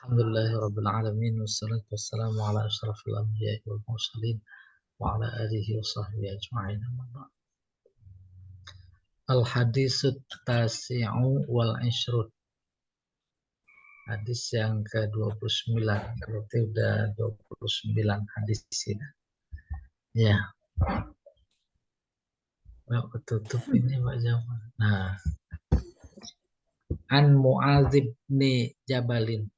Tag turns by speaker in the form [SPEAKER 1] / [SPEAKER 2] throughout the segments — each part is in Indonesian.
[SPEAKER 1] Alhamdulillahirabbil alamin wassalatu wassalamu ala asyrafil anbiya'i wal mursalin wa ala alihi wa sahbihi ajma'in. Al hadisut tasi'u wal ishrun. Hadis yang ke-29. Berarti udah 29 hadis ini. Ya. Mau ketutup ini Pak Jamal. Nah, An Mu'adz bin Jabalin,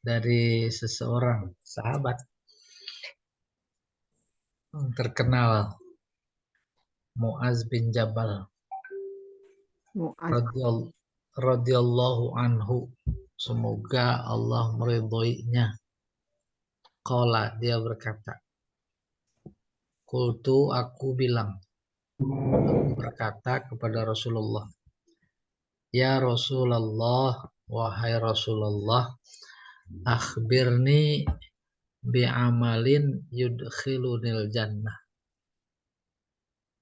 [SPEAKER 1] dari seseorang sahabat terkenal, Mu'adz bin Jabal radhiyallahu anhu, semoga Allah meridhoinya. Qala, dia berkata, qultu, aku bilang, aku berkata kepada Rasulullah, ya Rasulullah, wahai Rasulullah, akhbirni bi'amalin yudkhilunil jannah.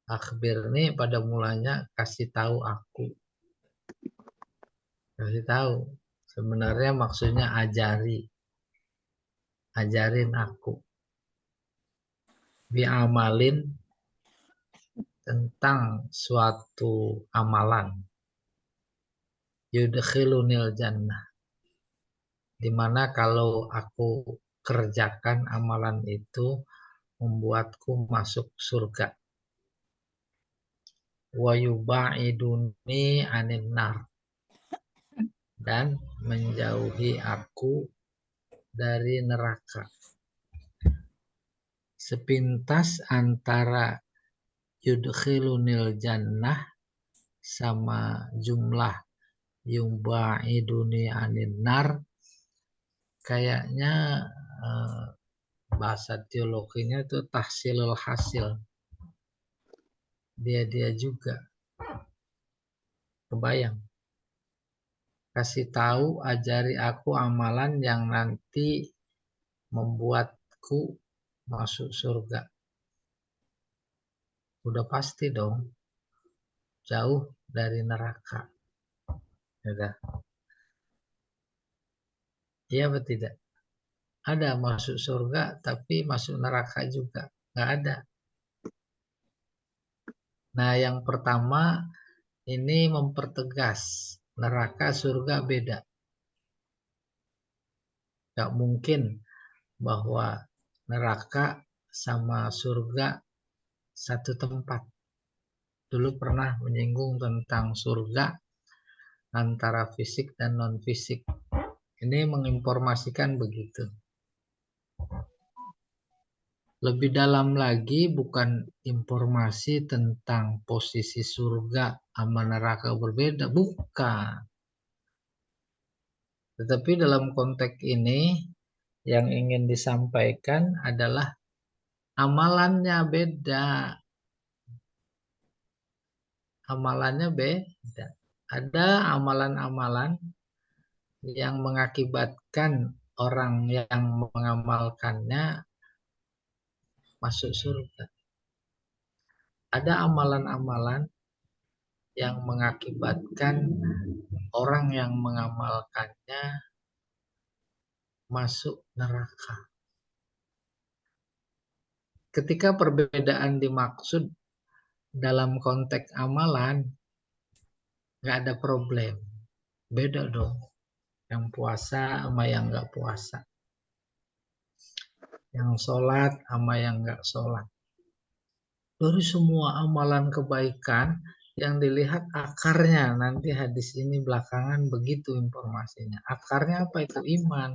[SPEAKER 1] Akhbirni pada mulanya kasih tahu aku. Kasih tahu. Sebenarnya maksudnya ajari. Ajarin aku. Bi'amalin, tentang suatu amalan. Yudkhilunil jannah. Dimana kalau aku kerjakan amalan itu membuatku masuk surga. Wa yuba'iduni anin nar, dan menjauhi aku dari neraka. Sepintas antara yudkhilunil jannah sama jumlah yuba'iduni anin nar, kayaknya bahasa teologinya itu tahsilul hasil. Dia juga kebayang. Kasih tahu, ajari aku amalan yang nanti membuatku masuk surga. Udah pasti dong, jauh dari neraka. Udah. Iya atau tidak? Ada masuk surga tapi masuk neraka juga. Nggak ada. Nah, yang pertama ini mempertegas neraka surga beda. Nggak mungkin bahwa neraka sama surga satu tempat. Dulu pernah menyinggung tentang surga antara fisik dan non-fisik. Ini menginformasikan begitu. Lebih dalam lagi, bukan informasi tentang posisi surga sama neraka berbeda, bukan. Tetapi dalam konteks ini yang ingin disampaikan adalah amalannya beda. Amalannya beda. Ada amalan-amalan yang mengakibatkan orang yang mengamalkannya masuk surga. Ada amalan-amalan yang mengakibatkan orang yang mengamalkannya masuk neraka. Ketika perbedaan dimaksud dalam konteks amalan, nggak ada problem. Beda dong. Yang puasa sama yang nggak puasa. Yang sholat sama yang nggak sholat. Dari semua amalan kebaikan, yang dilihat akarnya. Nanti hadis ini belakangan begitu informasinya. Akarnya apa itu? Iman.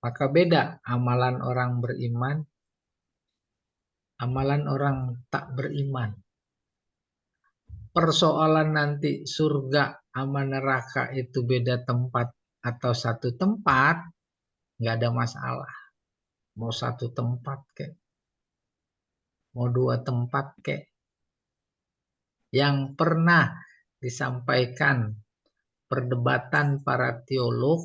[SPEAKER 1] Maka beda amalan orang beriman, amalan orang tak beriman. Persoalan nanti surga sama neraka itu beda tempat atau satu tempat, nggak ada masalah. Mau satu tempat kek, mau dua tempat kek. Yang pernah disampaikan perdebatan para teolog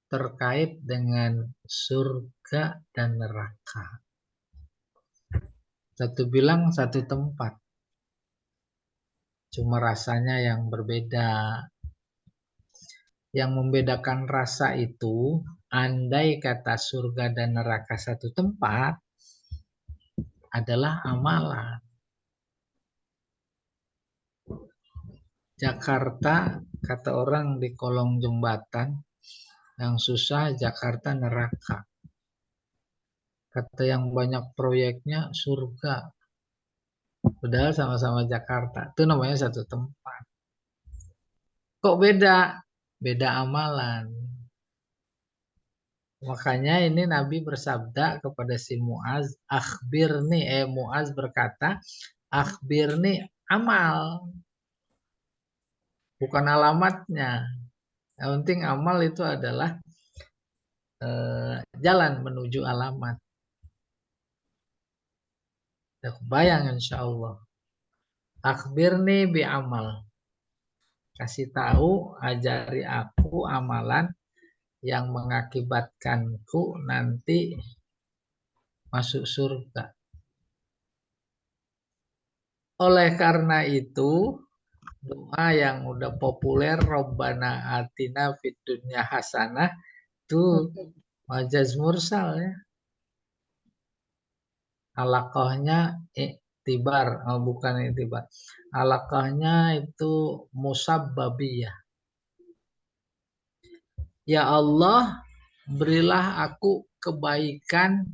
[SPEAKER 1] terkait dengan surga dan neraka. Satu bilang satu tempat. Cuma rasanya yang berbeda. Yang membedakan rasa itu, andai kata surga dan neraka satu tempat, adalah amalan. Jakarta, kata orang di kolong jembatan, yang susah Jakarta neraka. Kata yang banyak proyeknya surga. Padahal sama-sama Jakarta. Itu namanya satu tempat. Kok beda? Beda amalan. Makanya ini Nabi bersabda kepada si Muaz, akhbirni, Muaz berkata, akhbirni amal, bukan alamatnya. Yang penting amal itu adalah jalan menuju alamat. Bayang insya Allah. Akhbirni bi amal. Kasih tahu, ajari aku amalan yang mengakibatkanku nanti masuk surga. Oleh karena itu, doa yang udah populer, Robbana atina fid dunya hasanah, itu majaz mursal ya. Alaqahnya iktibar, bukan iktibar. Alaqahnya itu musabbabiyah. Ya Allah, berilah aku kebaikan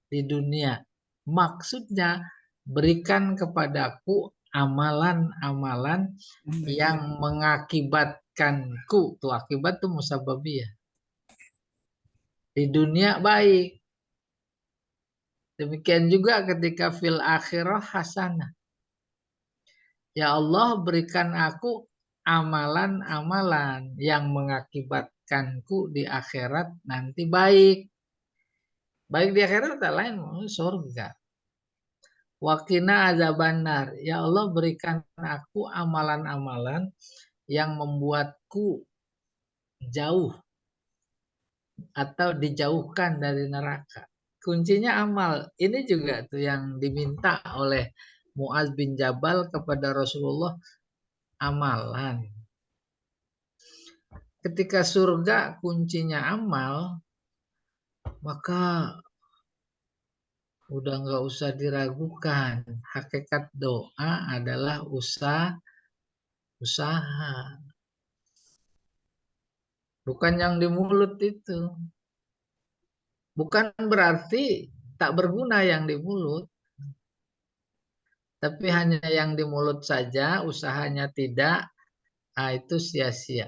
[SPEAKER 1] di dunia. Maksudnya, berikan kepadaku amalan-amalan yang mengakibatkanku. Tuh akibat tuh musababiyah. Di dunia baik. Demikian juga ketika fil akhirah hasanah. Ya Allah, berikan aku amalan-amalan yang mengakibatkanku di akhirat nanti baik. Baik di akhirat tak lain surga. Waqina azabannar. Ya Allah, berikan aku amalan-amalan yang membuatku jauh atau dijauhkan dari neraka. Kuncinya amal. Ini juga tuh yang diminta oleh Muaz bin Jabal kepada Rasulullah, amalan. Ketika surga kuncinya amal, maka udah nggak usah diragukan. Hakikat doa adalah usaha. Bukan yang di mulut itu. Bukan berarti tak berguna yang di mulut. Tapi hanya yang di mulut saja, usahanya tidak, itu sia-sia.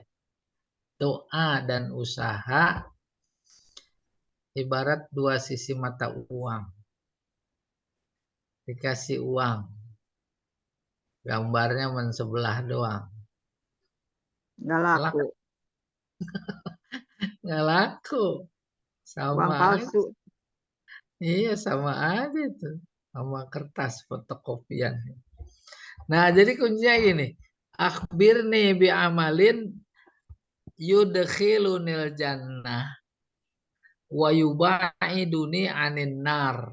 [SPEAKER 1] Doa dan usaha ibarat dua sisi mata uang. Dikasih uang, gambarnya mensebelah doang.
[SPEAKER 2] Nggak laku.
[SPEAKER 1] Nggak laku.
[SPEAKER 2] Uang palsu.
[SPEAKER 1] Iya, sama aja tuh. Sama kertas fotokopian. Nah, jadi kuncinya gini. Akhbirni bi amalin yudkhilunil jannah wa yubaiduni anin nar.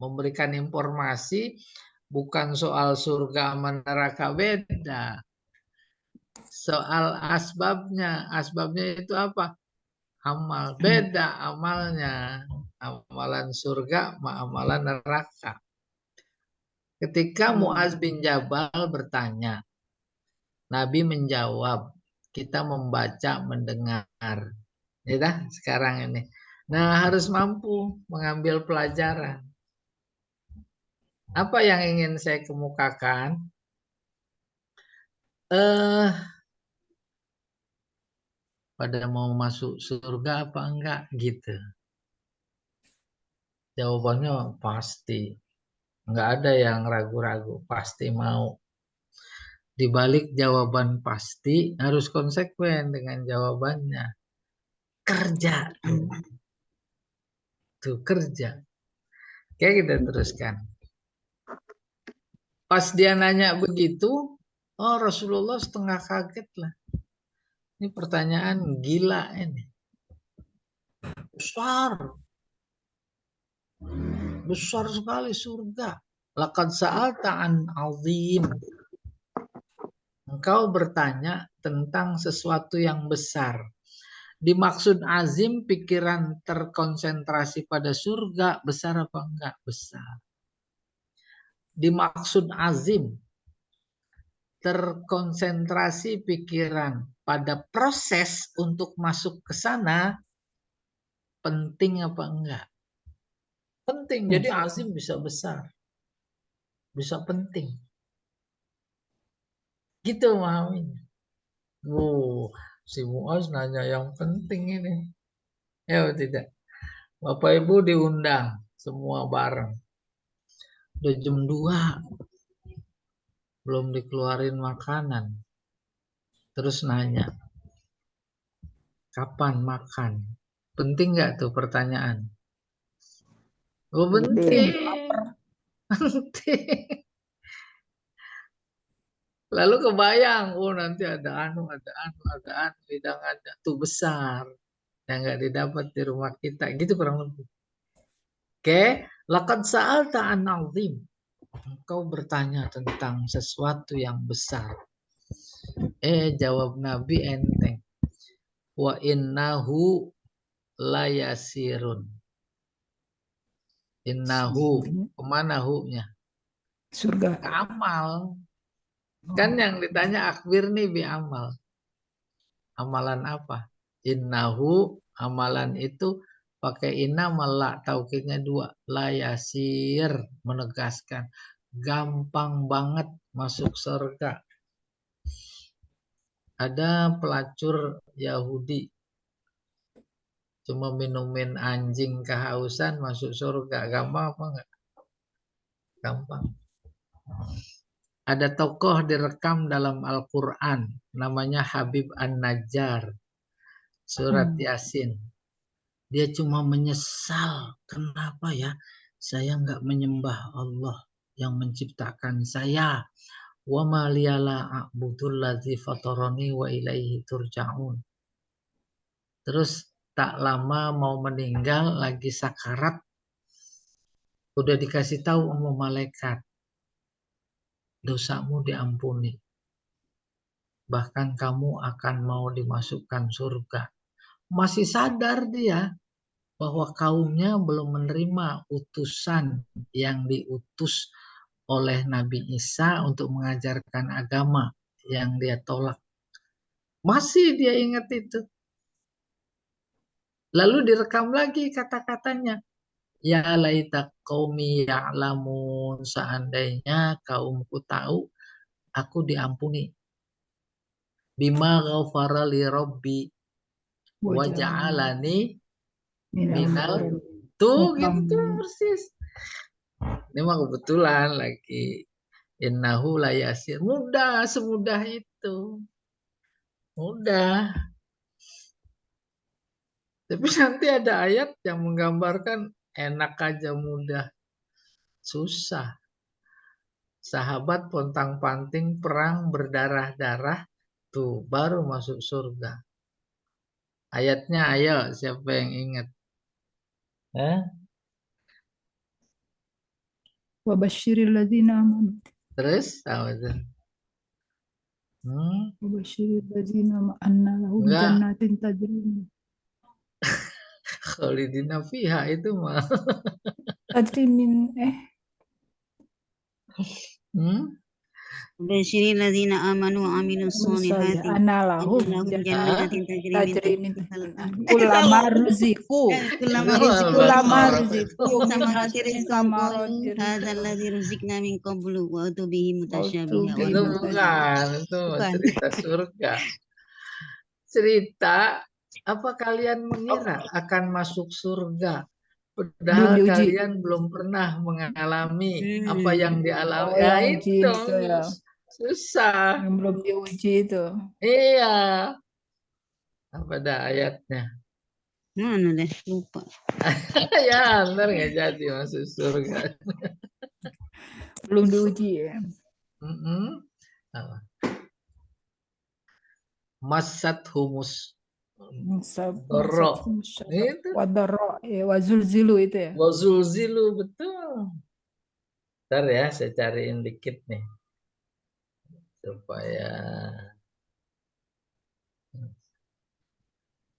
[SPEAKER 1] Memberikan informasi bukan soal surga sama neraka, beda. Soal asbabnya. Asbabnya itu apa? Amal. Beda amalnya. Amalan surga sama amalan neraka. Ketika Muaz bin Jabal bertanya, Nabi menjawab, kita membaca, mendengar. Ya dah, sekarang ini. Nah, harus mampu mengambil pelajaran. Apa yang ingin saya kemukakan? Pada mau masuk surga apa enggak gitu. Jawabannya pasti. Enggak ada yang ragu-ragu, pasti mau. Di balik jawaban pasti harus konsekuen dengan jawabannya. Kerja tuh kerja. Oke, kita teruskan. Pas dia nanya begitu, oh Rasulullah setengah kaget lah. Ini pertanyaan gila ini. Besar sekali surga. Laqad sa'alta an azim. Engkau bertanya tentang sesuatu yang besar. Dimaksud azim, pikiran terkonsentrasi pada surga, besar apa enggak? Besar. Dimaksud azim, terkonsentrasi pikiran pada proses untuk masuk ke sana, penting apa enggak? Penting. Jadi azim bisa besar, bisa penting. Gitu memahaminya. Si Muaz nanya yang penting ini. Ya tidak. Bapak Ibu diundang semua bareng. Udah jam 2. Belum dikeluarin makanan. Terus nanya, kapan makan? Penting nggak tuh pertanyaan? Oh, penting. Penting. Lalu kebayang, oh nanti ada anu, hidang ada. Tuh besar. Yang nggak didapat di rumah kita. Gitu kurang lebih. Oke. Laqad sa'alta an azim. Engkau bertanya tentang sesuatu yang besar. Jawab Nabi enteng. Wa innahu layasirun. Innahu. Kemana hu-nya?
[SPEAKER 3] Surga.
[SPEAKER 1] Amal. Kan yang ditanya akhbir nih bi amal. Amalan apa? Innahu, amalan itu pakai inna malak, taukidnya 2. Layasir, menegaskan. Gampang banget masuk surga. Ada pelacur Yahudi. Cuma minumin anjing kehausan masuk surga. Gampang apa enggak? Gampang. Ada tokoh direkam dalam Al-Quran. Namanya Habib An-Najjar. Surat Yasin. Dia cuma menyesal. Kenapa ya? Saya enggak menyembah Allah yang menciptakan saya. Wa ma liyala a'budul ladzi fatarani wa ilaihi turja'un. Terus tak lama mau meninggal, lagi sakarat, udah dikasih tahu sama malaikat, dosamu diampuni, bahkan kamu akan mau dimasukkan surga. Masih sadar dia bahwa kaumnya belum menerima utusan yang diutus oleh Nabi Isa untuk mengajarkan agama yang dia tolak. Masih dia ingat itu. Lalu direkam lagi kata-katanya. Ya laita qaumi ya'lamun, seandainya kaumku tahu aku diampuni. Bima ghafara li rabbi wa ja'alani minal. Tuh gitu persis. Ini mah kebetulan lagi innahu layasir. Mudah, semudah itu. Mudah. Tapi nanti ada ayat yang menggambarkan enak aja mudah. Susah. Sahabat pontang-panting perang berdarah-darah, tuh baru masuk surga. Ayatnya ayo, siapa yang ingat?
[SPEAKER 3] Wa basyiril ladzina amanu.
[SPEAKER 1] Terus apa tuh?
[SPEAKER 3] Wa basyiril ladzina anna lahum jannatin tajri.
[SPEAKER 1] Khalidina fiha itu mah.
[SPEAKER 3] Tajri min
[SPEAKER 4] Basyiril ladzina amanu wa amilus sholihati
[SPEAKER 3] anna lahum
[SPEAKER 4] jannatin tajri min
[SPEAKER 3] ulama ruziku
[SPEAKER 4] sama kasirin qalu hadzal ladzi ruzikna min qablu wa utubihi mutasyabiha.
[SPEAKER 1] Itu bukan, itu cerita surga. Cerita apa kalian mengira akan masuk surga? Padahal kalian belum pernah mengalami apa yang dialami. Ya itu susah.
[SPEAKER 3] Yang belum diuji itu.
[SPEAKER 1] Iya. Apa ada ayatnya?
[SPEAKER 4] Mana deh, lupa.
[SPEAKER 1] Ya, ntar nggak jadi masuk surga.
[SPEAKER 3] Belum diuji ya.
[SPEAKER 1] Masat humus.
[SPEAKER 3] Doro. Wadaro, wazulzilu itu ya.
[SPEAKER 1] Wazulzilu, betul. Ntar ya, saya cariin dikit nih. Supaya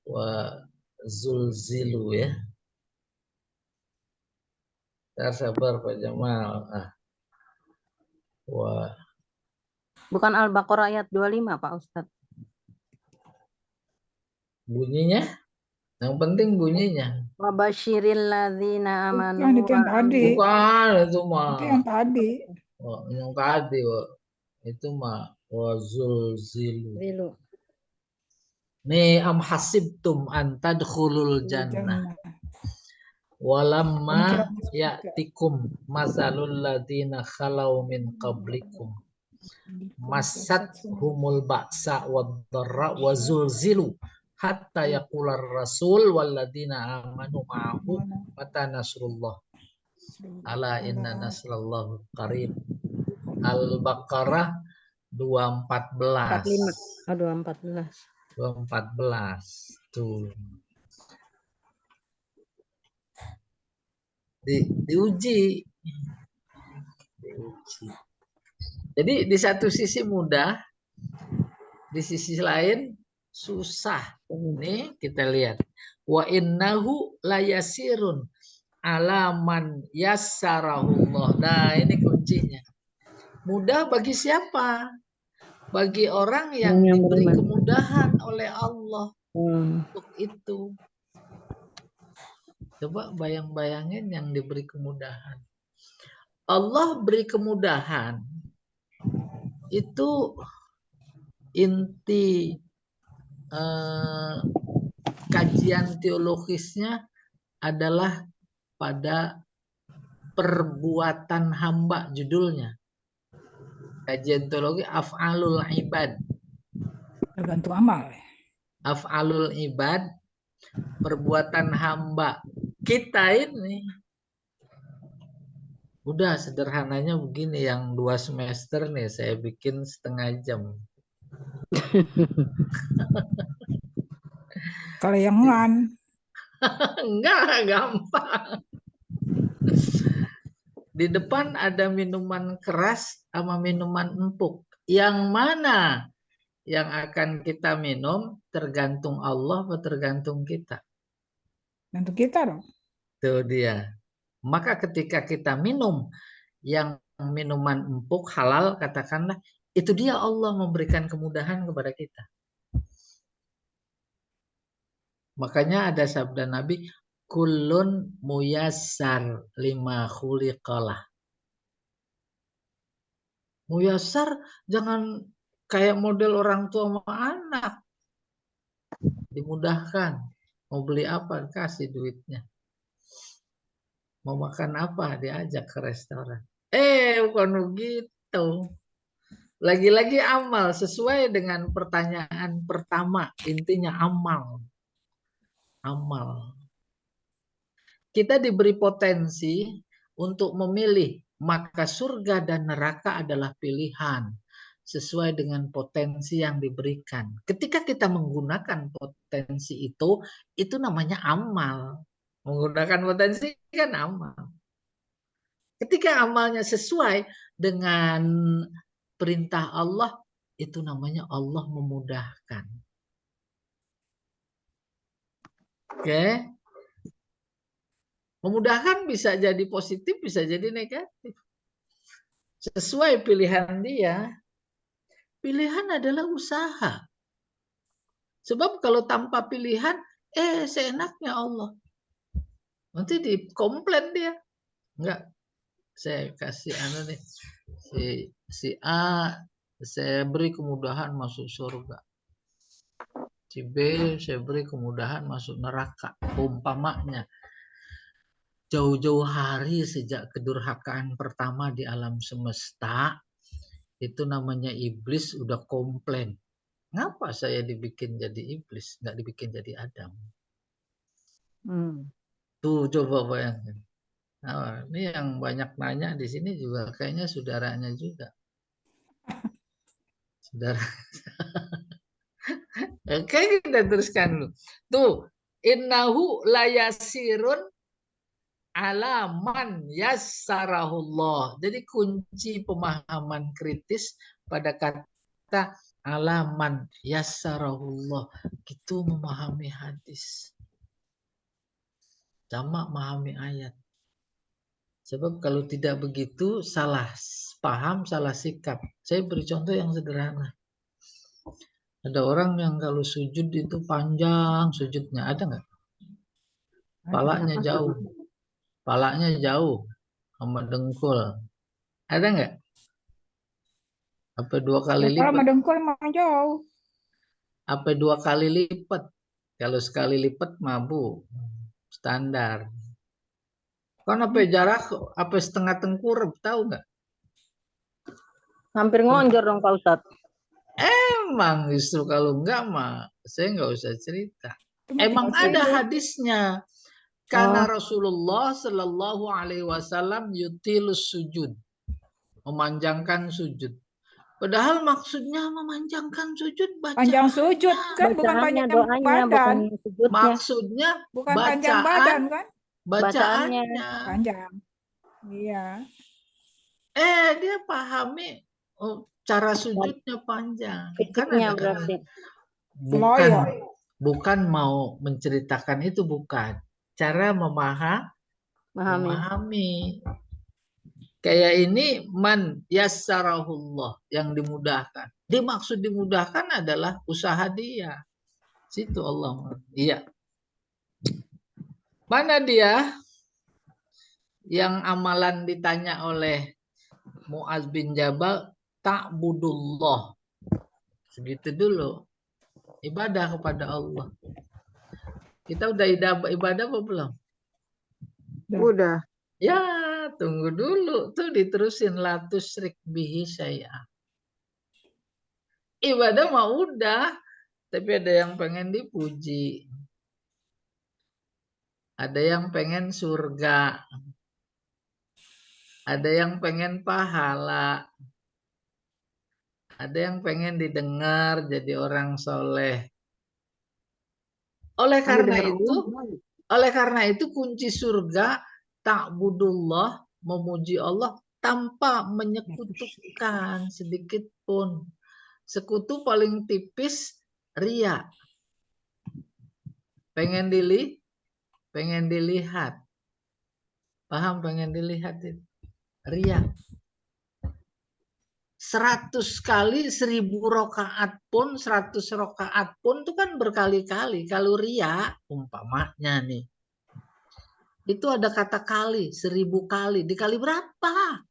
[SPEAKER 1] wa zulzilu ya. Sabar Pak Jamal. Wah.
[SPEAKER 5] Bukan Al-Baqarah ayat 25 Pak Ustadz.
[SPEAKER 1] Bunyinya? Yang penting bunyinya.
[SPEAKER 5] Wabasyiril ladzina amanu
[SPEAKER 3] Bukan, itu yang tadi.
[SPEAKER 1] Bukan, itu mah.
[SPEAKER 3] Itu yang tadi.
[SPEAKER 1] Oh, yang tadi, itu mah wa zulzilu. Nih am hasibtum an tadkhulul jannah. Walamma ya'tikum masalul ladzina khalau min qablikum massat humul ba'sa wad-dharra wa zulzilu hatta yaqular rasul walladzina amanu ma'ahu mata nasrullah ala inna nasrallahu qarib. Al-Baqarah 214. 214 tuh. Diuji. Jadi di satu sisi mudah, di sisi lain susah. Nih kita lihat. Wa innahu layasirun alaman yassarahullah. Nah ini kuncinya. Mudah bagi siapa? Bagi orang yang diberi kemudahan oleh Allah untuk itu. Coba bayang-bayangin yang diberi kemudahan. Allah beri kemudahan. Itu inti kajian teologisnya adalah pada perbuatan hamba judulnya. Kajian teologi af'alul ibad.
[SPEAKER 3] Tergantung amal.
[SPEAKER 1] Af'alul ibad, perbuatan hamba. Kita ini udah sederhananya begini, yang 2 semester nih saya bikin setengah jam.
[SPEAKER 3] Kalau yang lain
[SPEAKER 1] enggak gampang. Di depan ada minuman keras sama minuman empuk. Yang mana yang akan kita minum tergantung Allah atau tergantung kita?
[SPEAKER 3] untuk kita dong.
[SPEAKER 1] Itu dia. Maka ketika kita minum yang minuman empuk halal, katakanlah, itu dia Allah memberikan kemudahan kepada kita. Makanya ada sabda Nabi, kullun muyassar lima khuliqalah. Muyassar jangan kayak model orang tua sama anak. Dimudahkan. Mau beli apa, kasih duitnya. Mau makan apa, diajak ke restoran. Bukan begitu. Lagi-lagi amal sesuai dengan pertanyaan pertama. Intinya amal. Amal. Kita diberi potensi untuk memilih, maka surga dan neraka adalah pilihan sesuai dengan potensi yang diberikan. Ketika kita menggunakan potensi itu namanya amal. Menggunakan potensi kan amal. Ketika amalnya sesuai dengan perintah Allah, itu namanya Allah memudahkan. Oke. Memudahkan bisa jadi positif, bisa jadi negatif. Sesuai pilihan dia. Pilihan adalah usaha. Sebab kalau tanpa pilihan, seenaknya Allah. Nanti dikomplain dia. Enggak. Saya kasih nih. Si A, saya beri kemudahan masuk surga. Si B, saya beri kemudahan masuk neraka. Umpamanya. Jauh-jauh hari sejak kedurhakaan pertama di alam semesta, itu namanya iblis udah komplain. Ngapa saya dibikin jadi iblis, nggak dibikin jadi Adam? Tuh coba bayangin. Nah, ini yang banyak nanya di sini juga kayaknya saudaranya juga. Saudara. Oke, kita teruskan dulu. Tuh, innahu layasirun alaman yassarahullah. Jadi kunci pemahaman kritis pada kata alaman yassarahullah. Itu memahami hadis. Sama memahami ayat. Sebab kalau tidak begitu, salah paham, salah sikap. Saya beri contoh yang sederhana. Ada orang yang kalau sujud itu panjang sujudnya. Ada nggak? Palanya jauh. Palanya jauh sama dengkul. Ada nggak? Apa 2 kali
[SPEAKER 3] Ya, kalau
[SPEAKER 1] lipat?
[SPEAKER 3] dengkul emang jauh.
[SPEAKER 1] Apa 2 kali lipat? Kalau sekali lipat mabuk. Standar. Kan apa jarak, apa setengah tengkurap, tahu nggak?
[SPEAKER 5] Hampir ngelonjor dong Pak Ustadz.
[SPEAKER 1] Emang justru kalau enggak mah saya nggak usah cerita.
[SPEAKER 3] Cuma
[SPEAKER 1] Emang
[SPEAKER 3] tinggal
[SPEAKER 1] ada
[SPEAKER 3] sujud.
[SPEAKER 1] hadisnya. Karena Rasulullah Shallallahu Alaihi Wasallam yutilus sujud, memanjangkan sujud. Padahal maksudnya memanjangkan sujud
[SPEAKER 3] Panjang
[SPEAKER 1] bacaan.
[SPEAKER 3] sujud kan, bukan
[SPEAKER 5] Bacaannya,
[SPEAKER 3] panjang
[SPEAKER 5] doanya, bukan
[SPEAKER 3] badan.
[SPEAKER 5] sujudnya.
[SPEAKER 1] Maksudnya
[SPEAKER 3] Bukan panjang badan kan?
[SPEAKER 1] bacaannya.
[SPEAKER 3] Panjang. Iya.
[SPEAKER 1] Dia pahami cara sujudnya panjang. Kan
[SPEAKER 5] Fisiknya
[SPEAKER 1] ada
[SPEAKER 5] berarti.
[SPEAKER 1] bukan mau menceritakan itu, bukan. Cara memahami. Kayak ini man yassarahullah, yang dimudahkan. Dimaksud dimudahkan adalah usaha dia. Situ Allah. Iya. Mana dia yang amalan ditanya oleh Muaz bin Jabal, ta'budullah. Segitu dulu. Ibadah kepada Allah. Kita udah ibadah apa belum?
[SPEAKER 2] Udah.
[SPEAKER 1] Ya, tunggu dulu. Tuh diterusin la tusyrik bihi syai'a. Ibadah mah udah, tapi ada yang pengen dipuji. Ada yang pengen surga. Ada yang pengen pahala. Ada yang pengen didengar jadi orang soleh. Oleh karena itu kunci surga ta'budullah, memuji Allah tanpa menyekutukan sedikit pun. Sekutu paling tipis ria. Pengen dilihat. Paham pengen dilihat itu? Ria. 100 kali 1000 rakaat pun, 100 rakaat pun itu kan berkali-kali. Kalau ria umpamanya nih, itu ada kata kali, 1000 kali. Dikali berapa?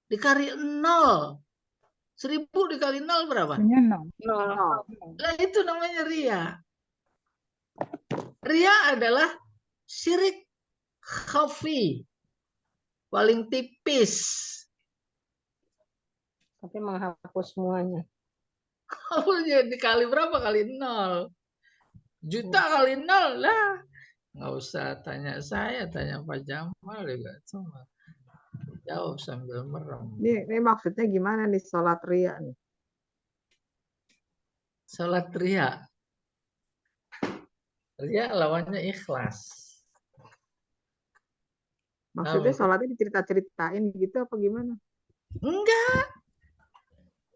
[SPEAKER 1] Dikali 0. 1000 dikali 0 berapa?
[SPEAKER 3] 0.
[SPEAKER 1] Nah, itu namanya ria. Ria adalah syirik khafi. Paling tipis.
[SPEAKER 5] Tapi menghapus semuanya.
[SPEAKER 1] Dikali berapa? Kali 0. Juta kali 0 lah. Nggak usah tanya saya, tanya Pak Jamal juga. Sama. Jawab sambil merem.
[SPEAKER 2] Ini maksudnya gimana nih sholat ria nih?
[SPEAKER 1] Sholat ria. Ria lawannya ikhlas.
[SPEAKER 2] Maksudnya sholatnya dicerita-ceritain gitu apa gimana?
[SPEAKER 1] Enggak.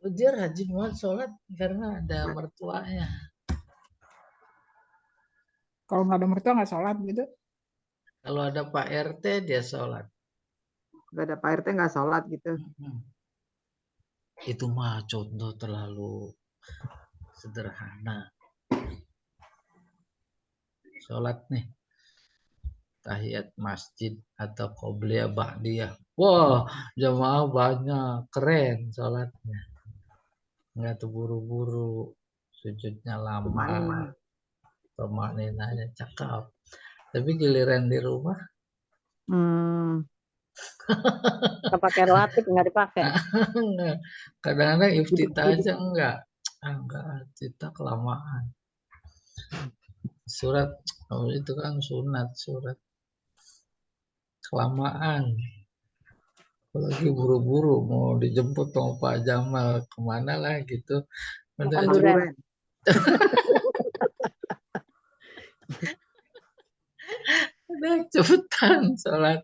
[SPEAKER 1] Dia rajin banget sholat karena ada mertuanya.
[SPEAKER 3] Kalau nggak ada mertua nggak sholat gitu?
[SPEAKER 1] Kalau ada Pak RT dia sholat.
[SPEAKER 2] Gak ada Pak RT nggak sholat gitu?
[SPEAKER 1] Itu mah contoh terlalu sederhana. Sholat nih. Tahiyat masjid atau qobliyah ba'diyah. Wah, jamaah banyak, keren sholatnya. Nggak terburu-buru, sujudnya lama, tomakninanya cakep. Tapi giliran di rumah,
[SPEAKER 5] Nggak pakai relatif, nggak dipakai.
[SPEAKER 1] kadang-kadang iftitah aja enggak, kita kelamaan. Surat, itu kan sunat surat. Kelamaan. Apalagi buru-buru mau dijemput sama Pak Jamal kemana lah gitu.
[SPEAKER 5] Makan durian.
[SPEAKER 1] Udah cepetan sholat.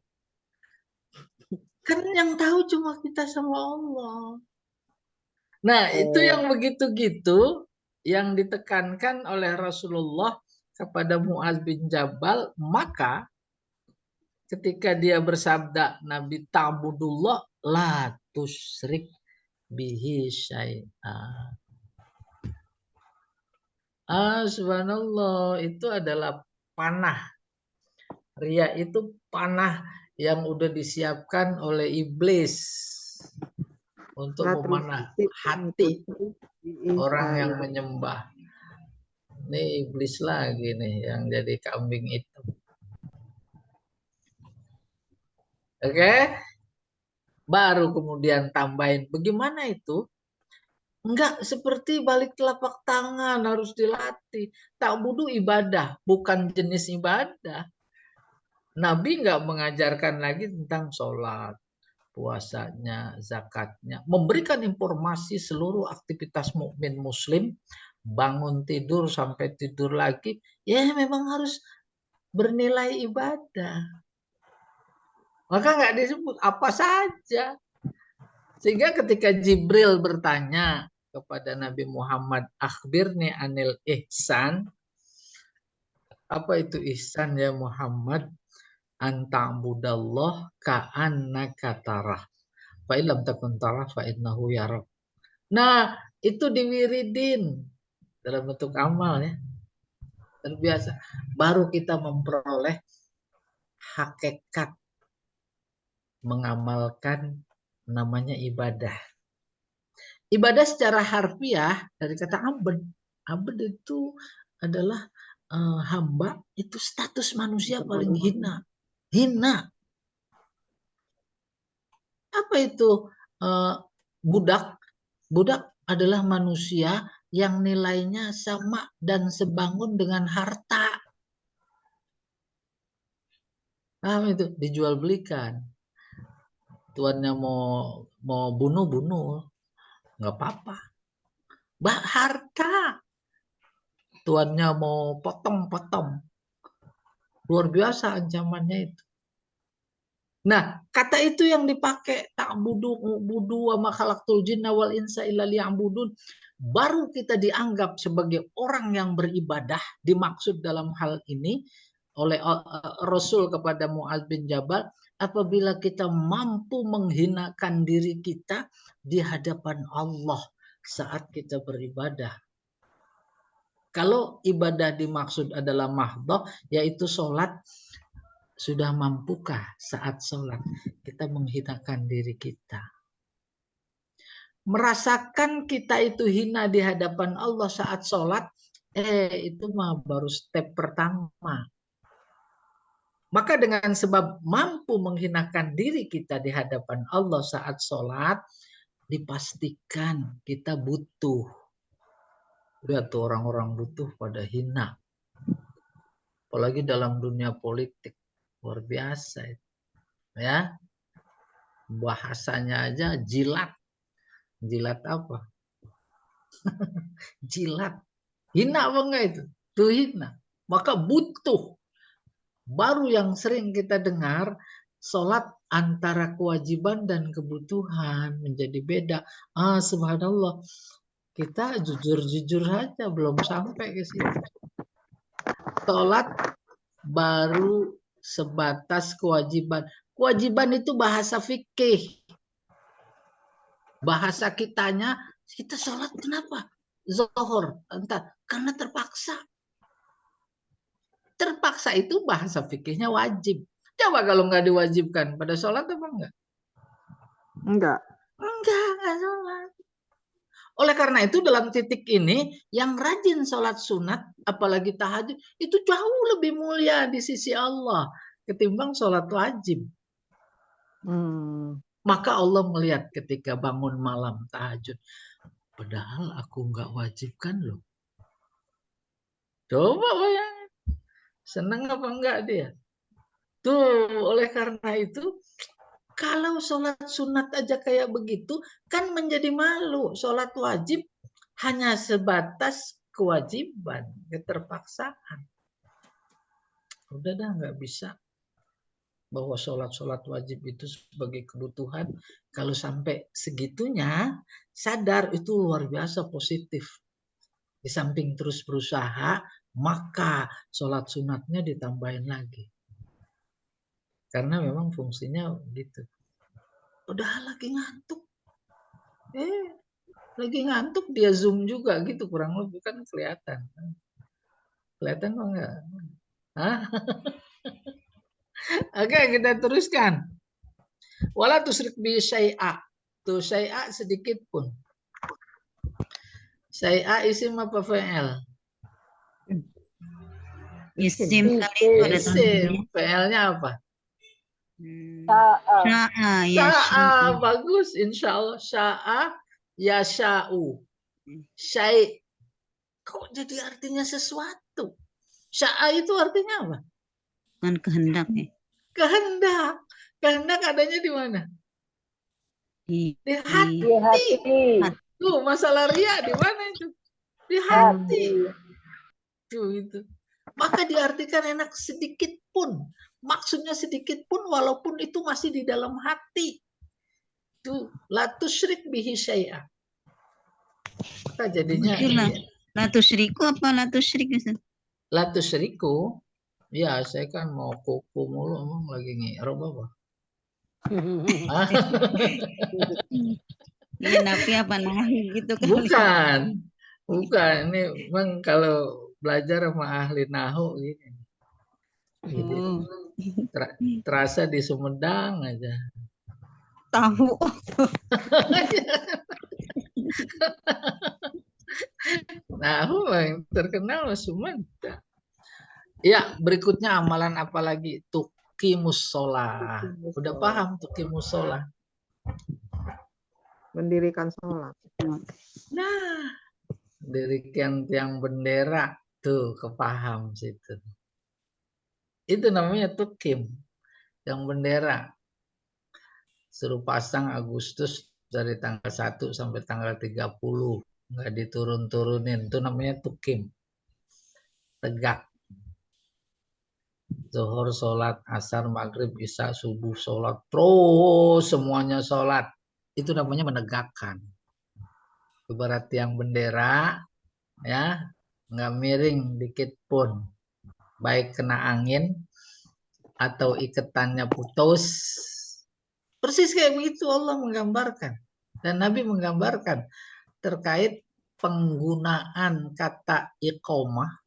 [SPEAKER 1] Kan yang tahu cuma kita sama Allah. Nah, itu yang begitu-gitu yang ditekankan oleh Rasulullah kepada Muaz bin Jabal, maka ketika dia bersabda Nabi ta'budullah la tusyrik bihi syai'a. Subhanallah, itu adalah panah. Ria itu panah yang udah disiapkan oleh iblis untuk memanah hati orang yang menyembah. Ini iblis lagi nih yang jadi kambing hitam. Oke? Baru kemudian tambahin, bagaimana itu? Enggak seperti balik telapak tangan, harus dilatih. Ta'budu ibadah, bukan jenis ibadah. Nabi enggak mengajarkan lagi tentang sholat, puasanya, zakatnya. Memberikan informasi seluruh aktivitas mukmin muslim, bangun tidur sampai tidur lagi, ya memang harus bernilai ibadah. Maka enggak disebut apa saja. Sehingga ketika Jibril bertanya kepada Nabi Muhammad, akhbirni anil ihsan. Apa itu ihsan ya Muhammad? Anta'budallah ka'annaka tarah. Fa illam takun tarah fa innahu yarak. Nah, itu diwiridin dalam bentuk amal ya. Terbiasa. Baru kita memperoleh hakikat mengamalkan namanya ibadah. Ibadah secara harfiah dari kata abd. Abd itu adalah hamba, itu status manusia paling hina. Hina. Apa itu budak? Budak adalah manusia yang nilainya sama dan sebangun dengan harta. Itu dijual belikan. Tuannya mau bunuh, nggak apa-apa. Harta. Tuannya mau potong. Luar biasa ancamannya itu. Nah, kata itu yang dipakai ta'budu wa ma khalaqtul jinna wal insa illa liya'budun. Baru kita dianggap sebagai orang yang beribadah, dimaksud dalam hal ini oleh Rasul kepada Muaz bin Jabal, apabila kita mampu menghinakan diri kita di hadapan Allah saat kita beribadah. Kalau ibadah dimaksud adalah mahdhah, yaitu sholat, sudah mampukah saat sholat kita menghinakan diri kita? Merasakan kita itu hina di hadapan Allah saat sholat, itu mah baru step pertama. Maka dengan sebab mampu menghinakan diri kita di hadapan Allah saat sholat, dipastikan kita butuh. Lihat tuh orang-orang butuh pada hina. Apalagi dalam dunia politik. Luar biasa itu. Ya. Bahasanya aja jilat. Jilat apa? Jilat. Hina apa enggak itu? Itu hina. Maka butuh. Baru yang sering kita dengar, sholat antara kewajiban dan kebutuhan menjadi beda. Subhanallah. Kita jujur-jujur saja belum sampai ke situ. Sholat baru sebatas kewajiban. Kewajiban itu bahasa fikih. Bahasa kitanya, kita sholat kenapa? Zuhur, entah, karena terpaksa. Terpaksa itu bahasa fikihnya wajib. Coba kalau nggak diwajibkan, pada sholat apa enggak?
[SPEAKER 2] Enggak
[SPEAKER 1] Sholat. Oleh karena itu dalam titik ini, yang rajin sholat sunat, apalagi tahajud, itu jauh lebih mulia di sisi Allah ketimbang sholat wajib. Maka Allah melihat ketika bangun malam tahajud. Padahal aku nggak wajibkan loh. Coba bayangin. Senang apa enggak dia? Tuh, oleh karena itu, kalau sholat sunat aja kayak begitu, kan menjadi malu. Sholat wajib hanya sebatas kewajiban, keterpaksaan. Udah dah nggak bisa. bahwa sholat wajib itu sebagai kebutuhan. Kalau sampai segitunya, sadar itu luar biasa positif. Di samping terus berusaha, maka sholat sunatnya ditambahin lagi. Karena memang fungsinya gitu. Udah lagi ngantuk. Lagi ngantuk dia zoom juga gitu, kurang lebih kan kelihatan. Kelihatan kok enggak? Hah? Oke, kita teruskan. Wala tusyrik bi syai'a. Tuh syai'a sedikit pun. Syai'a isim apa fa'il?
[SPEAKER 4] Isim kali itu ada
[SPEAKER 1] Isim.
[SPEAKER 4] tanwinnya.
[SPEAKER 1] Fa'ilnya apa?
[SPEAKER 4] Sya'a ya
[SPEAKER 1] Sya'a, bagus. Insya Allah. Sya'a yasha'u. Syai'. Kok jadi artinya sesuatu? Sya'a itu artinya apa?
[SPEAKER 4] kan kehendak ya.
[SPEAKER 1] Kehendak. Kehendak adanya di mana?
[SPEAKER 4] Di
[SPEAKER 1] Di hati. Tuh, masalah ria di mana itu? Di hati. Tuh itu. Maka diartikan enak sedikit pun. Maksudnya sedikit pun walaupun itu masih di dalam hati. Tuh, la tusyrik bihi syai'a. Maka jadinya
[SPEAKER 4] la tusyriku apa la tusyrik Ustaz?
[SPEAKER 1] la tusyriku. Ya, saya kan mau kuku mulu emang lagi ngirob apa?
[SPEAKER 4] Iya, nafi apa nahi gitu kan.
[SPEAKER 1] Bukan. Ini memang kalau belajar sama ahli nahu gini. Jadi, terasa di Sumedang aja.
[SPEAKER 4] Tahu.
[SPEAKER 1] Nahu yang terkenal Sumedang. Ya, berikutnya amalan apa lagi? Tuqimus sholah. Udah paham tuqimus sholah?
[SPEAKER 2] Mendirikan sholat.
[SPEAKER 1] Nah, dirikan tiang bendera tuh kepaham situ. Itu namanya tukim, tiang bendera. Suruh pasang Agustus dari tanggal 1 sampai tanggal 30. Nggak diturun-turunin. Itu namanya tukim. Tegak. Zuhur, sholat, asar, maghrib, isya, subuh, sholat. Terus semuanya sholat. Itu namanya menegakkan. Ibarat tiang bendera, ya, nggak miring dikit pun. Baik kena angin, atau iketannya putus. Persis kayak begitu Allah menggambarkan. Dan Nabi menggambarkan terkait penggunaan kata iqomah,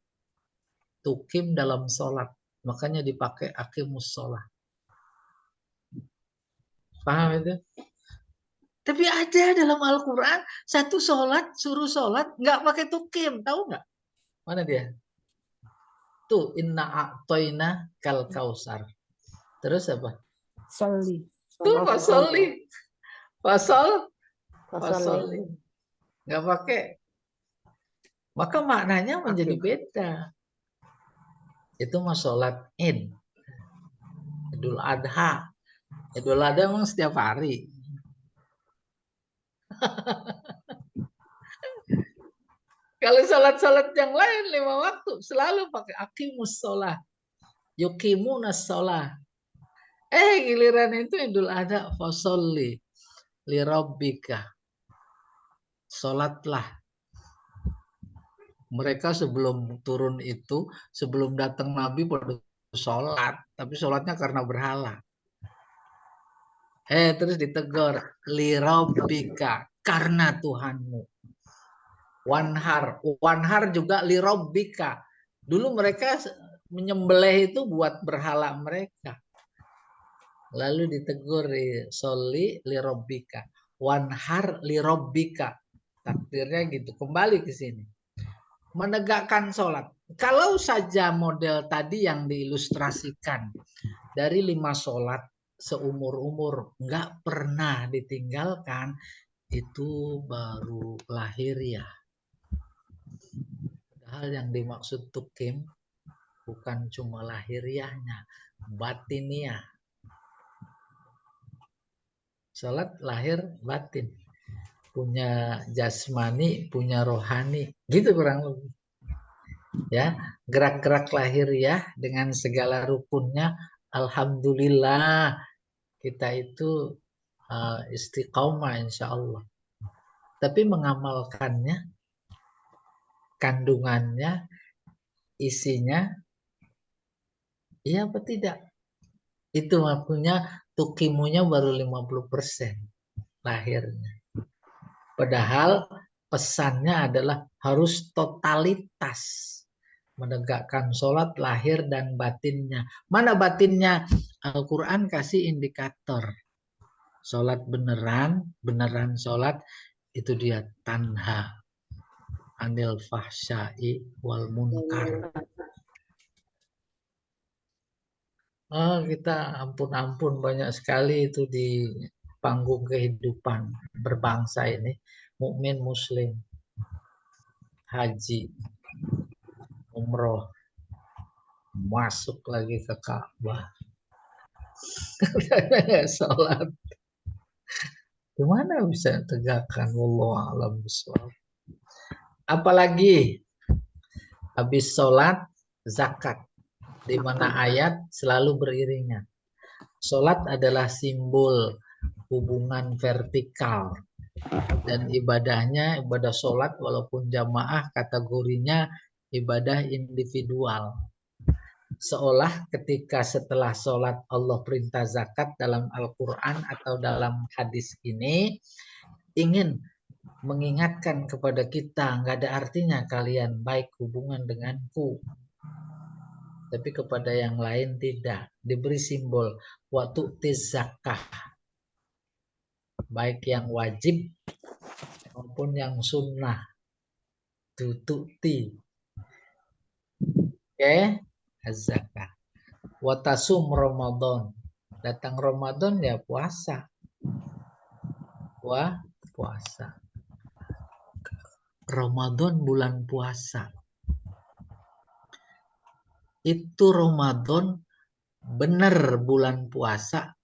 [SPEAKER 1] tukim dalam sholat. Makanya dipakai aqimus sholat. Paham itu? Tapi ada dalam Al-Quran, satu sholat, suruh sholat, nggak pakai tukim. Tahu nggak? Mana dia? Tuh, inna a'toina kal kausar. Terus apa?
[SPEAKER 3] Soli.
[SPEAKER 1] Tuh, fasoli. Fasoli. Nggak pakai. Maka maknanya menjadi beda. Itu mah sholat Id. Idul Adha. Idul Adha memang setiap hari. Kalau sholat-sholat yang lain 5 waktu selalu pakai aqimus sholat. Yuqimunas sholat. Giliran itu Idul Adha fasolli li rabbika. Sholatlah. Mereka sebelum turun itu, sebelum datang Nabi pada sholat, tapi sholatnya karena berhala. Terus ditegur, li rabbika, karena Tuhanmu. Wanhar juga li rabbika. Dulu mereka menyembelih itu buat berhala mereka. Lalu ditegur, sholli li rabbika, wanhar li rabbika. Takdirnya gitu, kembali ke sini. Menegakkan sholat. Kalau saja model tadi yang diilustrasikan dari 5 sholat seumur-umur nggak pernah ditinggalkan, itu baru lahiriah. Padahal yang dimaksud tukim bukan cuma lahiriahnya, batiniah. Sholat lahir batin. Punya jasmani, punya rohani, gitu kurang lebih. Ya, gerak-gerak lahiriah dengan segala rukunnya Alhamdulillah kita itu istiqomah insya Allah. Tapi mengamalkannya, kandungannya, isinya, iya apa tidak? Itu maksudnya tukimunya baru 50% lahirnya. Padahal pesannya adalah harus totalitas. Menegakkan sholat lahir dan batinnya. Mana batinnya? Al-Quran kasih indikator. Sholat beneran sholat, itu dia tanha anil fahsyai wal munkar. Kita ampun-ampun banyak sekali itu di panggung kehidupan berbangsa ini. Mukmin muslim, haji, umroh, masuk lagi ke Ka'bah, sholat. Gimana bisa tegakkan? Wallahu a'lam bishawab. Apalagi habis sholat zakat, di mana ayat selalu beriringan. Sholat adalah simbol hubungan vertikal, dan ibadahnya, ibadah sholat walaupun jamaah kategorinya ibadah individual. Seolah ketika setelah sholat Allah perintah zakat dalam Al-Quran atau dalam hadis ini ingin mengingatkan kepada kita, nggak ada artinya kalian baik hubungan denganku, tapi kepada yang lain tidak. Diberi simbol waktu zakah, baik yang wajib maupun yang sunnah, tututi. Oke, zakah. Watasum Ramadan, datang Ramadan ya puasa. Puasa. Ramadan bulan puasa. Itu Ramadan benar bulan puasa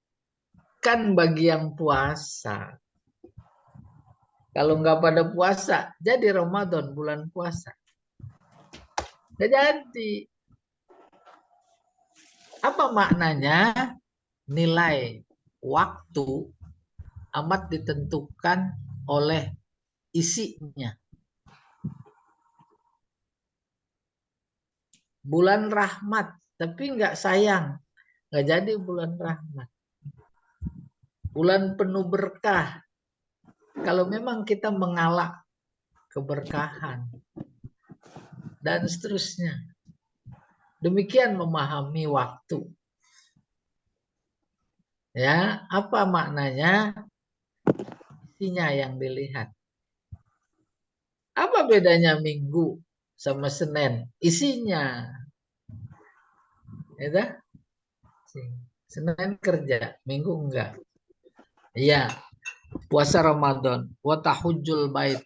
[SPEAKER 1] kan bagi yang puasa. Kalau nggak pada puasa, jadi Ramadan bulan puasa. Nggak jadi. Apa maknanya? Nilai waktu amat ditentukan oleh isinya. Bulan rahmat, tapi nggak sayang. Nggak jadi bulan rahmat. Bulan penuh berkah. Kalau memang kita mengalak keberkahan. Dan seterusnya. Demikian memahami waktu. Ya, apa maknanya? Isinya yang dilihat. Apa bedanya Minggu sama Senin? Isinya. Ya, Senin kerja, Minggu enggak. Iya. Puasa Ramadan. Wa tahujjul bait.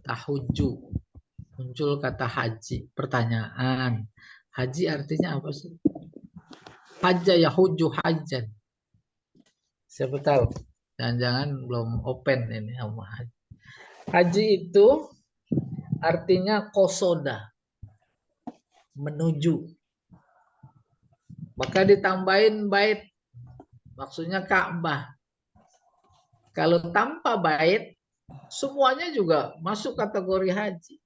[SPEAKER 1] Tahujju. Muncul kata haji. Pertanyaan. Haji artinya apa sih? Hajja yahujju hajjan. Siapa tahu? Jangan-jangan belum open ini sama haji. Haji itu artinya kosoda. Menuju. Maka ditambahin bait. Maksudnya Ka'bah. Kalau tanpa bait, semuanya juga masuk kategori haji.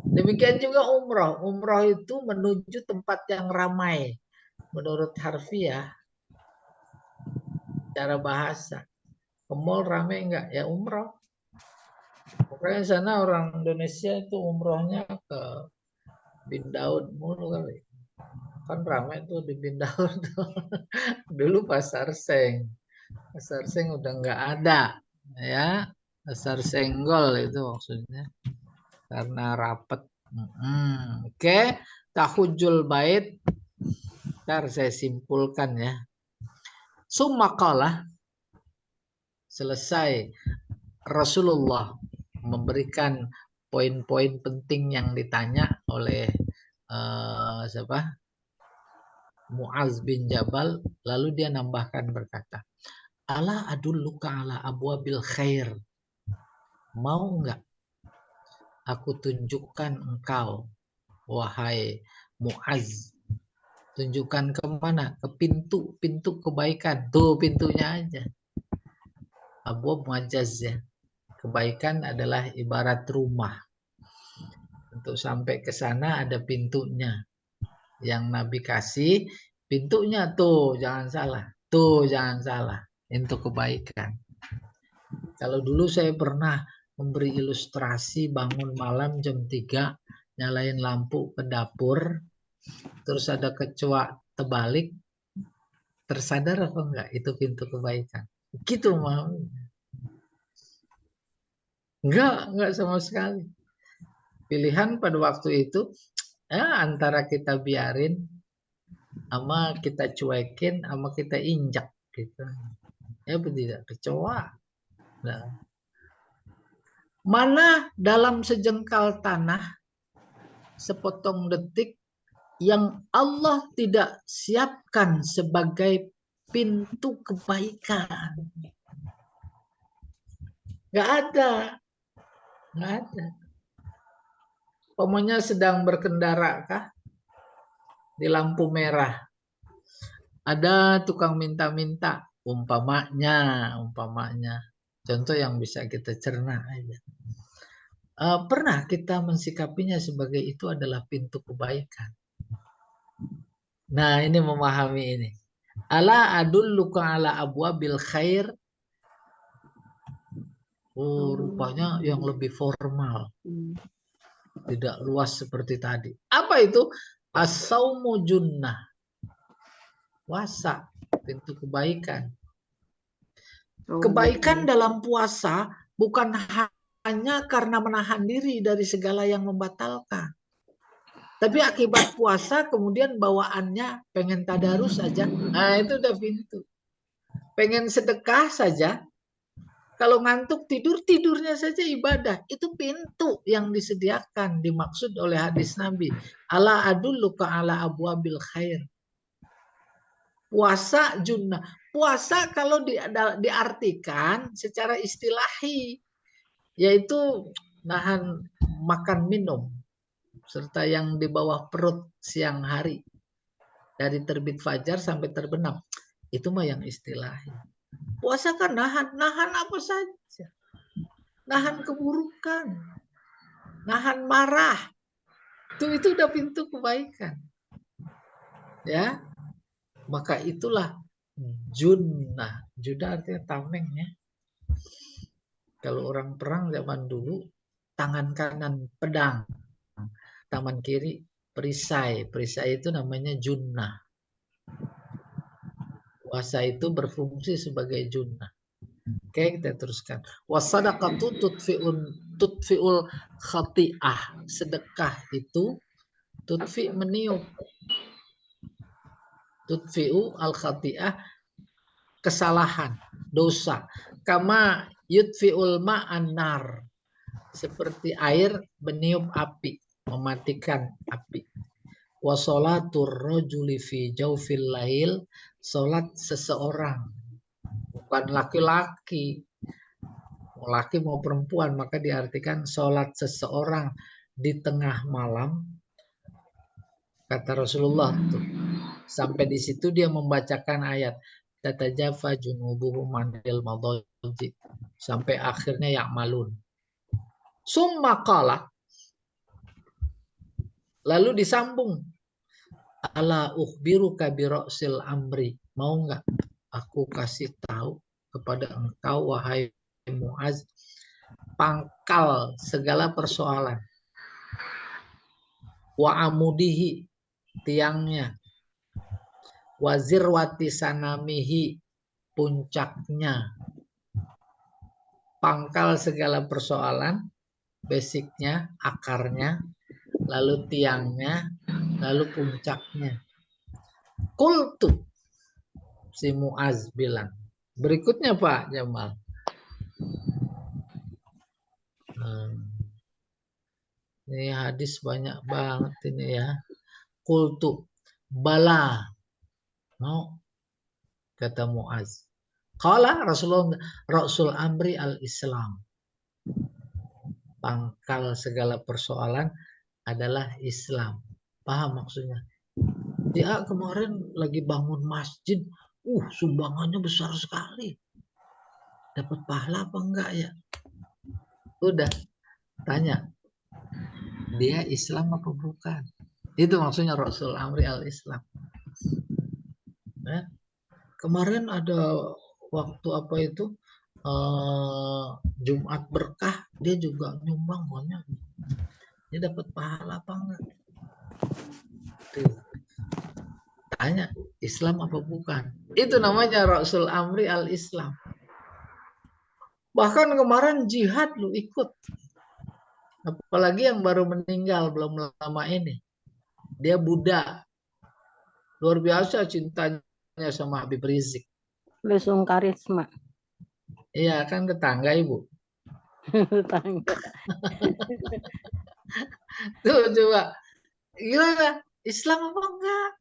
[SPEAKER 1] Demikian juga umroh. Umroh itu menuju tempat yang ramai. Menurut harfiah, cara bahasa. Ke mall ramai enggak? Ya umroh. Pokoknya sana orang Indonesia itu umrohnya ke Bin Daud mulu kali. Kan ramai tuh di Bin Daud. Dulu Pasar Seng. Pasar Seng udah enggak ada. Ya, Pasar Senggol itu maksudnya. Karena rapet. Oke. Tahujjul bait. Ntar saya simpulkan ya. Sumaqalah. Selesai Rasulullah memberikan poin-poin penting yang ditanya oleh siapa? Mu'az bin Jabal. Lalu dia nambahkan berkata, Ala adulluka ala abwabil khair. Mau enggak aku tunjukkan engkau, wahai Mu'az, Tunjukkan kemana? Ke pintu kebaikan. Tuh pintunya aja. Abwab majaz ya. Kebaikan adalah ibarat rumah. Untuk sampai ke sana ada pintunya. Yang Nabi kasih pintunya tuh, jangan salah. Tuh, jangan salah. Untuk kebaikan. Kalau dulu saya pernah memberi ilustrasi bangun malam jam 3, nyalain lampu ke dapur, terus ada kecoa terbalik, tersadar apa enggak? Itu pintu kebaikan. Gitu mau. Enggak sama sekali. Pilihan pada waktu itu antara kita biarin sama kita cuekin sama kita injak gitu. Ya tidak kecoa. Nah. Mana dalam sejengkal tanah sepotong detik yang Allah tidak siapkan sebagai pintu kebaikan? Enggak ada. Enggak ada. Umpamanya sedang berkendara kah di lampu merah. Ada tukang minta-minta, umpamanya. Contoh yang bisa kita cerna aja. Pernah kita mensikapinya sebagai itu adalah pintu kebaikan. Nah, ini memahami ini. Ala adulluka ala abwabil khair. Oh, rupanya yang lebih formal. Tidak luas seperti tadi. Apa itu? As-saumu junnah. Puasa, pintu kebaikan. Kebaikan dalam puasa bukan hanya karena menahan diri dari segala yang membatalkan. Tapi akibat puasa kemudian bawaannya pengen tadarus saja. Nah, itu udah pintu. Pengen sedekah saja. Kalau ngantuk tidurnya saja ibadah. Itu pintu yang disediakan, dimaksud oleh hadis Nabi. Ala adulluka ala abwabil khair. Puasa junnah. Puasa kalau diartikan secara istilahi, yaitu nahan makan minum, serta yang di bawah perut siang hari. Dari terbit fajar sampai terbenam. Itu mah yang istilahi. Puasa kan nahan apa saja. Nahan keburukan. Nahan marah. Itu udah pintu kebaikan. Ya. Maka itulah junnah. Junnah artinya tameng ya. Kalau orang perang zaman dulu, tangan kanan pedang. Tangan kiri perisai. Perisai itu namanya junnah. Puasa itu berfungsi sebagai junnah. Oke, kita teruskan. Wasadaqatu tutfi'ul khati'ah. Sedekah itu tutfi meniup. Tutfi'u al khati'ah, kesalahan, dosa. Kama yutfi'ul ma'an nar. Seperti air meniup api, mematikan api. Wa sholatur rajuli fi jawfil lail, salat seseorang, bukan laki-laki. Mau laki mau perempuan, maka diartikan salat seseorang di tengah malam. Kata Rasulullah tuh. Sampai di situ dia membacakan ayat tatajafa junubuhum anil madaji sampai akhirnya ya'malun. Summa qala, lalu disambung, ala ukhbiruka bi ra'sil amri. Mau enggak aku kasih tahu kepada engkau wahai Muaz pangkal segala persoalan. Wa amudihi, tiangnya. Wa zirwati sanamihi, puncaknya. Pangkal segala persoalan, basicnya, akarnya, lalu tiangnya, lalu puncaknya. Qultu, si Muaz bilang. Berikutnya Pak Jamal. Ini hadis banyak banget ini ya. Qultu, bala. Mau, kata Muaz. Qala Rasulullah, Rasul amri al-Islam. Pangkal segala persoalan adalah Islam. Paham maksudnya? Dia kemarin lagi bangun masjid, sumbangannya besar sekali. Dapat pahala apa enggak ya? Udah, tanya, dia Islam apa bukan? Itu maksudnya Rasul Amri al-Islam. Kemarin ada waktu apa itu, Jumat berkah, dia juga nyumbang banyak. Dia dapat pahala apa enggak? Tuh. Tanya, Islam apa bukan? Itu namanya Rasul Amri al-Islam. Bahkan kemarin jihad lu ikut. Apalagi yang baru meninggal belum lama ini. Dia Buddha. Luar biasa cintanya sama Habib Rizik.
[SPEAKER 5] Lesung karisma.
[SPEAKER 1] Iya kan tetangga ibu.
[SPEAKER 5] Tetangga.
[SPEAKER 1] Tuh coba. Gimana? Islam apa enggak?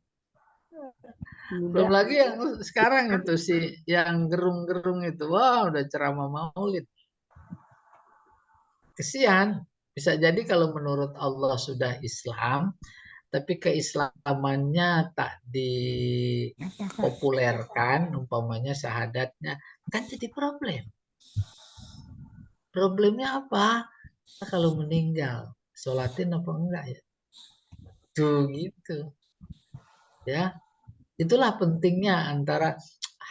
[SPEAKER 1] Belum lagi yang sekarang itu sih, yang gerung-gerung itu. Wah, udah ceramah maulid. Kesian. Bisa jadi kalau menurut Allah sudah Islam, tapi keislamannya tak dipopulerkan, umpamanya syahadatnya, kan jadi problem. Problemnya apa? Kalau meninggal, sholatin apa enggak ya? Tuh gitu. Ya, itulah pentingnya antara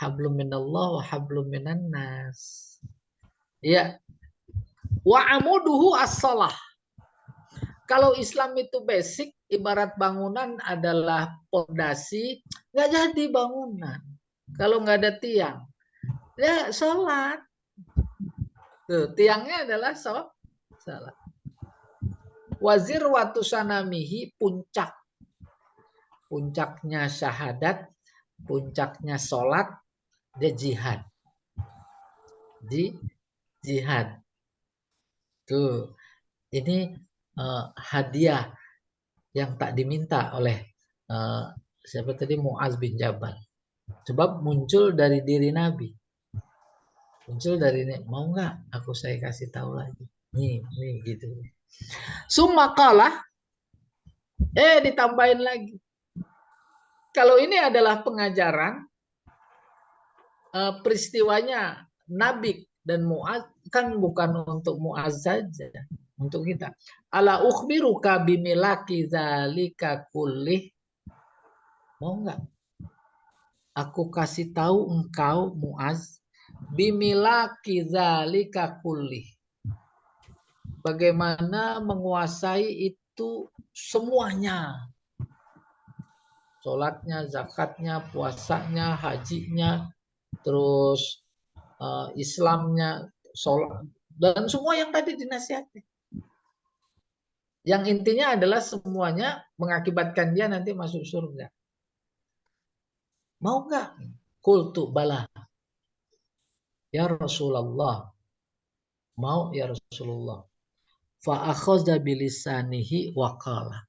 [SPEAKER 1] hablum minallah wa hablum minan nas. Ya, wa amuduhu as-shalah. Kalau Islam itu basic, ibarat bangunan adalah pondasi, nggak jadi bangunan. Kalau nggak ada tiang, ya sholat. Tuh, tiangnya adalah sholat. Wazir watu sanamihi, puncaknya syahadat, puncaknya sholat, dia jihad. Jihad. Tuh, ini hadiah yang tak diminta oleh siapa tadi, Muaz bin Jabal. Sebab muncul dari diri Nabi. Muncul dari ini, mau nggak aku saya kasih tahu lagi. Nih gitu. Sumakalah, ditambahin lagi. Kalau ini adalah pengajaran, peristiwanya Nabi dan Muaz kan bukan untuk Muaz saja, untuk kita. Ala ukhbiruka bimilaki zalika kullih. Mau nggak aku kasih tahu engkau Muaz bimilaki zalika kullih, bagaimana menguasai itu semuanya, sholatnya, zakatnya, puasanya, hajinya, terus Islamnya, sholat, dan semua yang tadi dinasihati. Yang intinya adalah semuanya mengakibatkan dia nanti masuk surga. Mau nggak? Qultu bala. Ya Rasulullah. Mau ya Rasulullah. Fa akhadha bilisanihi wa qala.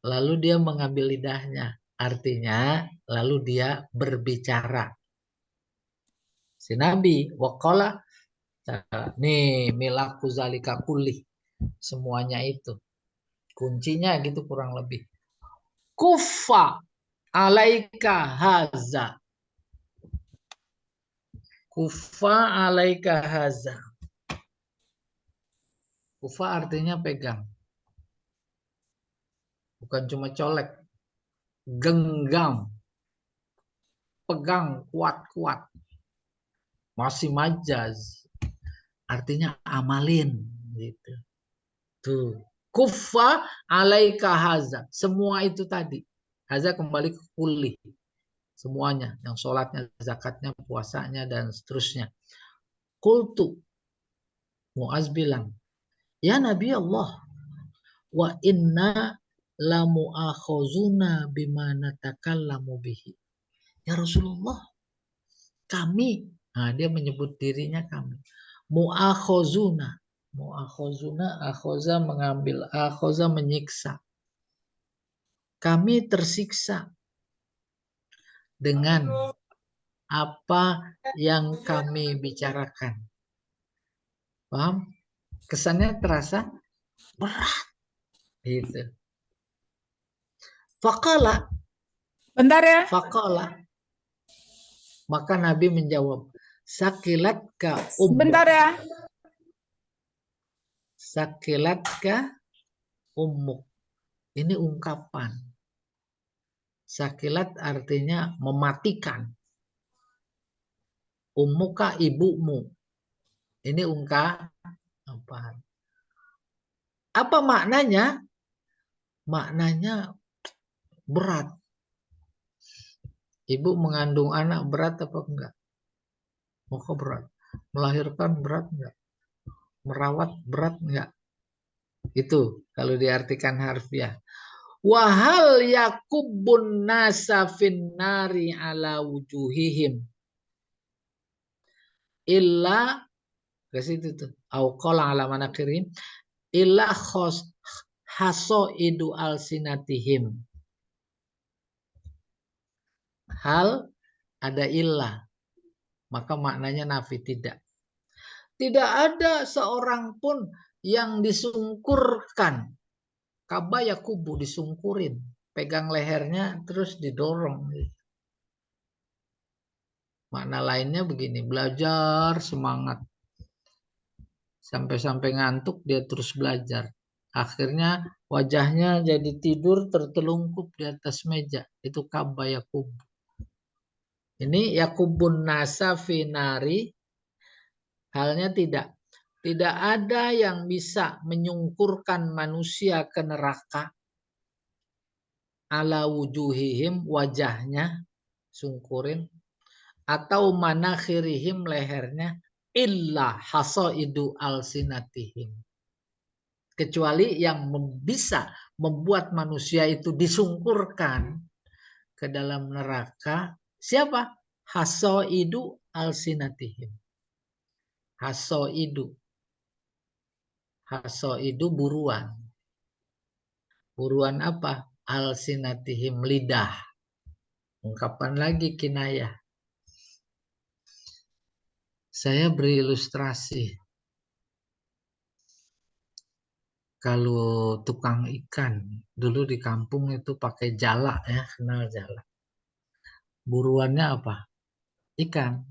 [SPEAKER 1] Lalu dia mengambil lidahnya. Artinya lalu dia berbicara. Si Nabi wa qala, nih milaku zalika kulli. Semuanya itu. Kuncinya gitu kurang lebih. Kuffa alaika haza. Kufa alaika haza. Kufa artinya pegang. Bukan cuma colek. Genggam. Pegang kuat-kuat. Masih majaz. Artinya amalin gitu. Tuh. Kufa alaika haza. Semua itu tadi. Haza kembali ke kulli. Semuanya, yang sholatnya, zakatnya, puasanya, dan seterusnya. Qultu, Muaz bilang, ya Nabi Allah, wa inna la mu'akhazuna bima natakallamu bihi. Ya Rasulullah, kami, nah dia menyebut dirinya kami, mu'akhazuna, akhoza mengambil, akhoza menyiksa. Kami tersiksa dengan apa yang kami bicarakan. Paham? Kesannya terasa berat. Gitu. Faqala,
[SPEAKER 3] Bentar ya.
[SPEAKER 1] faqala. Maka Nabi menjawab, sakilatka
[SPEAKER 3] Bentar ya.
[SPEAKER 1] Sakilatka ummuk. Ini ungkapan. Sakilat artinya mematikan. Ummuka ibumu. Ini ungkapan. Apa maknanya? Maknanya berat. Ibu mengandung anak berat apa enggak? Maka berat. Melahirkan berat enggak? Merawat berat enggak? Itu kalau diartikan harfiah. Wahal yakubun nasa finnari ala wujuhihim illa ke situ tuh. Au qala ala manakirin illa hasoidu alsinatihim. Hal ada illa, maka maknanya nafi tidak. Tidak ada seorang pun yang disungkurkan. Kabaya kubu disungkurin, pegang lehernya terus didorong. Makna lainnya begini, belajar semangat. Sampai-sampai ngantuk dia terus belajar. Akhirnya wajahnya jadi tidur tertelungkup di atas meja. Itu kabaya kubu. Ini yakubun nasa finari. Halnya tidak. Tidak ada yang bisa menyungkurkan manusia ke neraka. Ala wujuhihim, wajahnya sungkurin. Atau manakhirihim, lehernya. Illa hasoidu alsinatihim. Kecuali yang bisa membuat manusia itu disungkurkan ke dalam neraka. Siapa? Hasoidu alsinatihim. Hasoidu. Hasoidu buruan. Buruan apa? Alsinatihim, lidah. Ungkapan lagi kinayah. Saya beri ilustrasi. Kalau tukang ikan, dulu di kampung itu pakai jala ya, kenal jala. Buruannya apa? Ikan.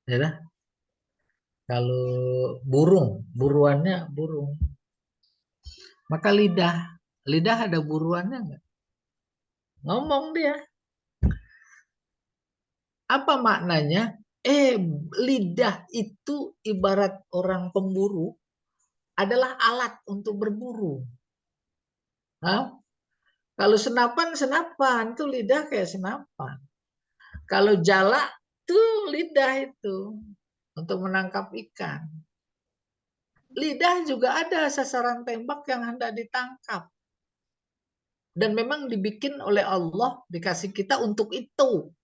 [SPEAKER 1] Ya. Kalau burung, buruannya burung. Maka lidah ada buruannya enggak? Ngomong dia. Apa maknanya? Lidah itu ibarat orang pemburu adalah alat untuk berburu. Hah? Kalau senapan itu lidah kayak senapan. Kalau jala itu lidah itu untuk menangkap ikan. Lidah juga ada sasaran tembak yang hendak ditangkap. Dan memang dibikin oleh Allah, dikasih kita untuk itu.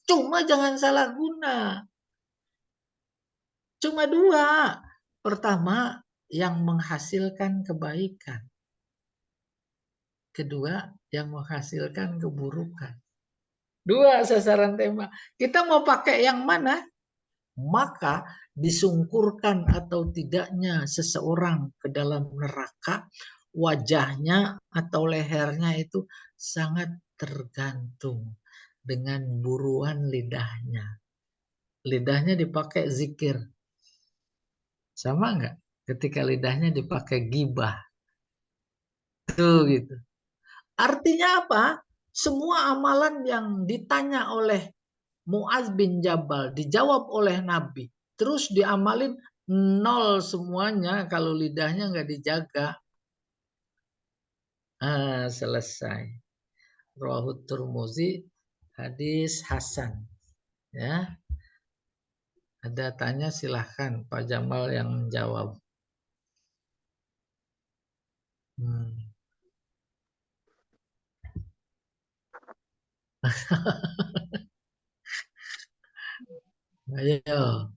[SPEAKER 1] Cuma jangan salah guna. Cuma dua. Pertama, yang menghasilkan kebaikan. Kedua, yang menghasilkan keburukan. Dua sasaran tembak. Kita mau pakai yang mana? Maka disungkurkan atau tidaknya seseorang ke dalam neraka, wajahnya atau lehernya itu sangat tergantung dengan buruan lidahnya. Lidahnya dipakai zikir. Sama enggak? Ketika lidahnya dipakai gibah. Tuh gitu. Artinya apa? Semua amalan yang ditanya oleh Mu'adz bin Jabal dijawab oleh Nabi. Terus diamalin nol semuanya kalau lidahnya nggak dijaga. Selesai. Rawahu Tirmidzi, hadis hasan. Ya. Ada tanya silahkan Pak Jamal yang menjawab. Ayo.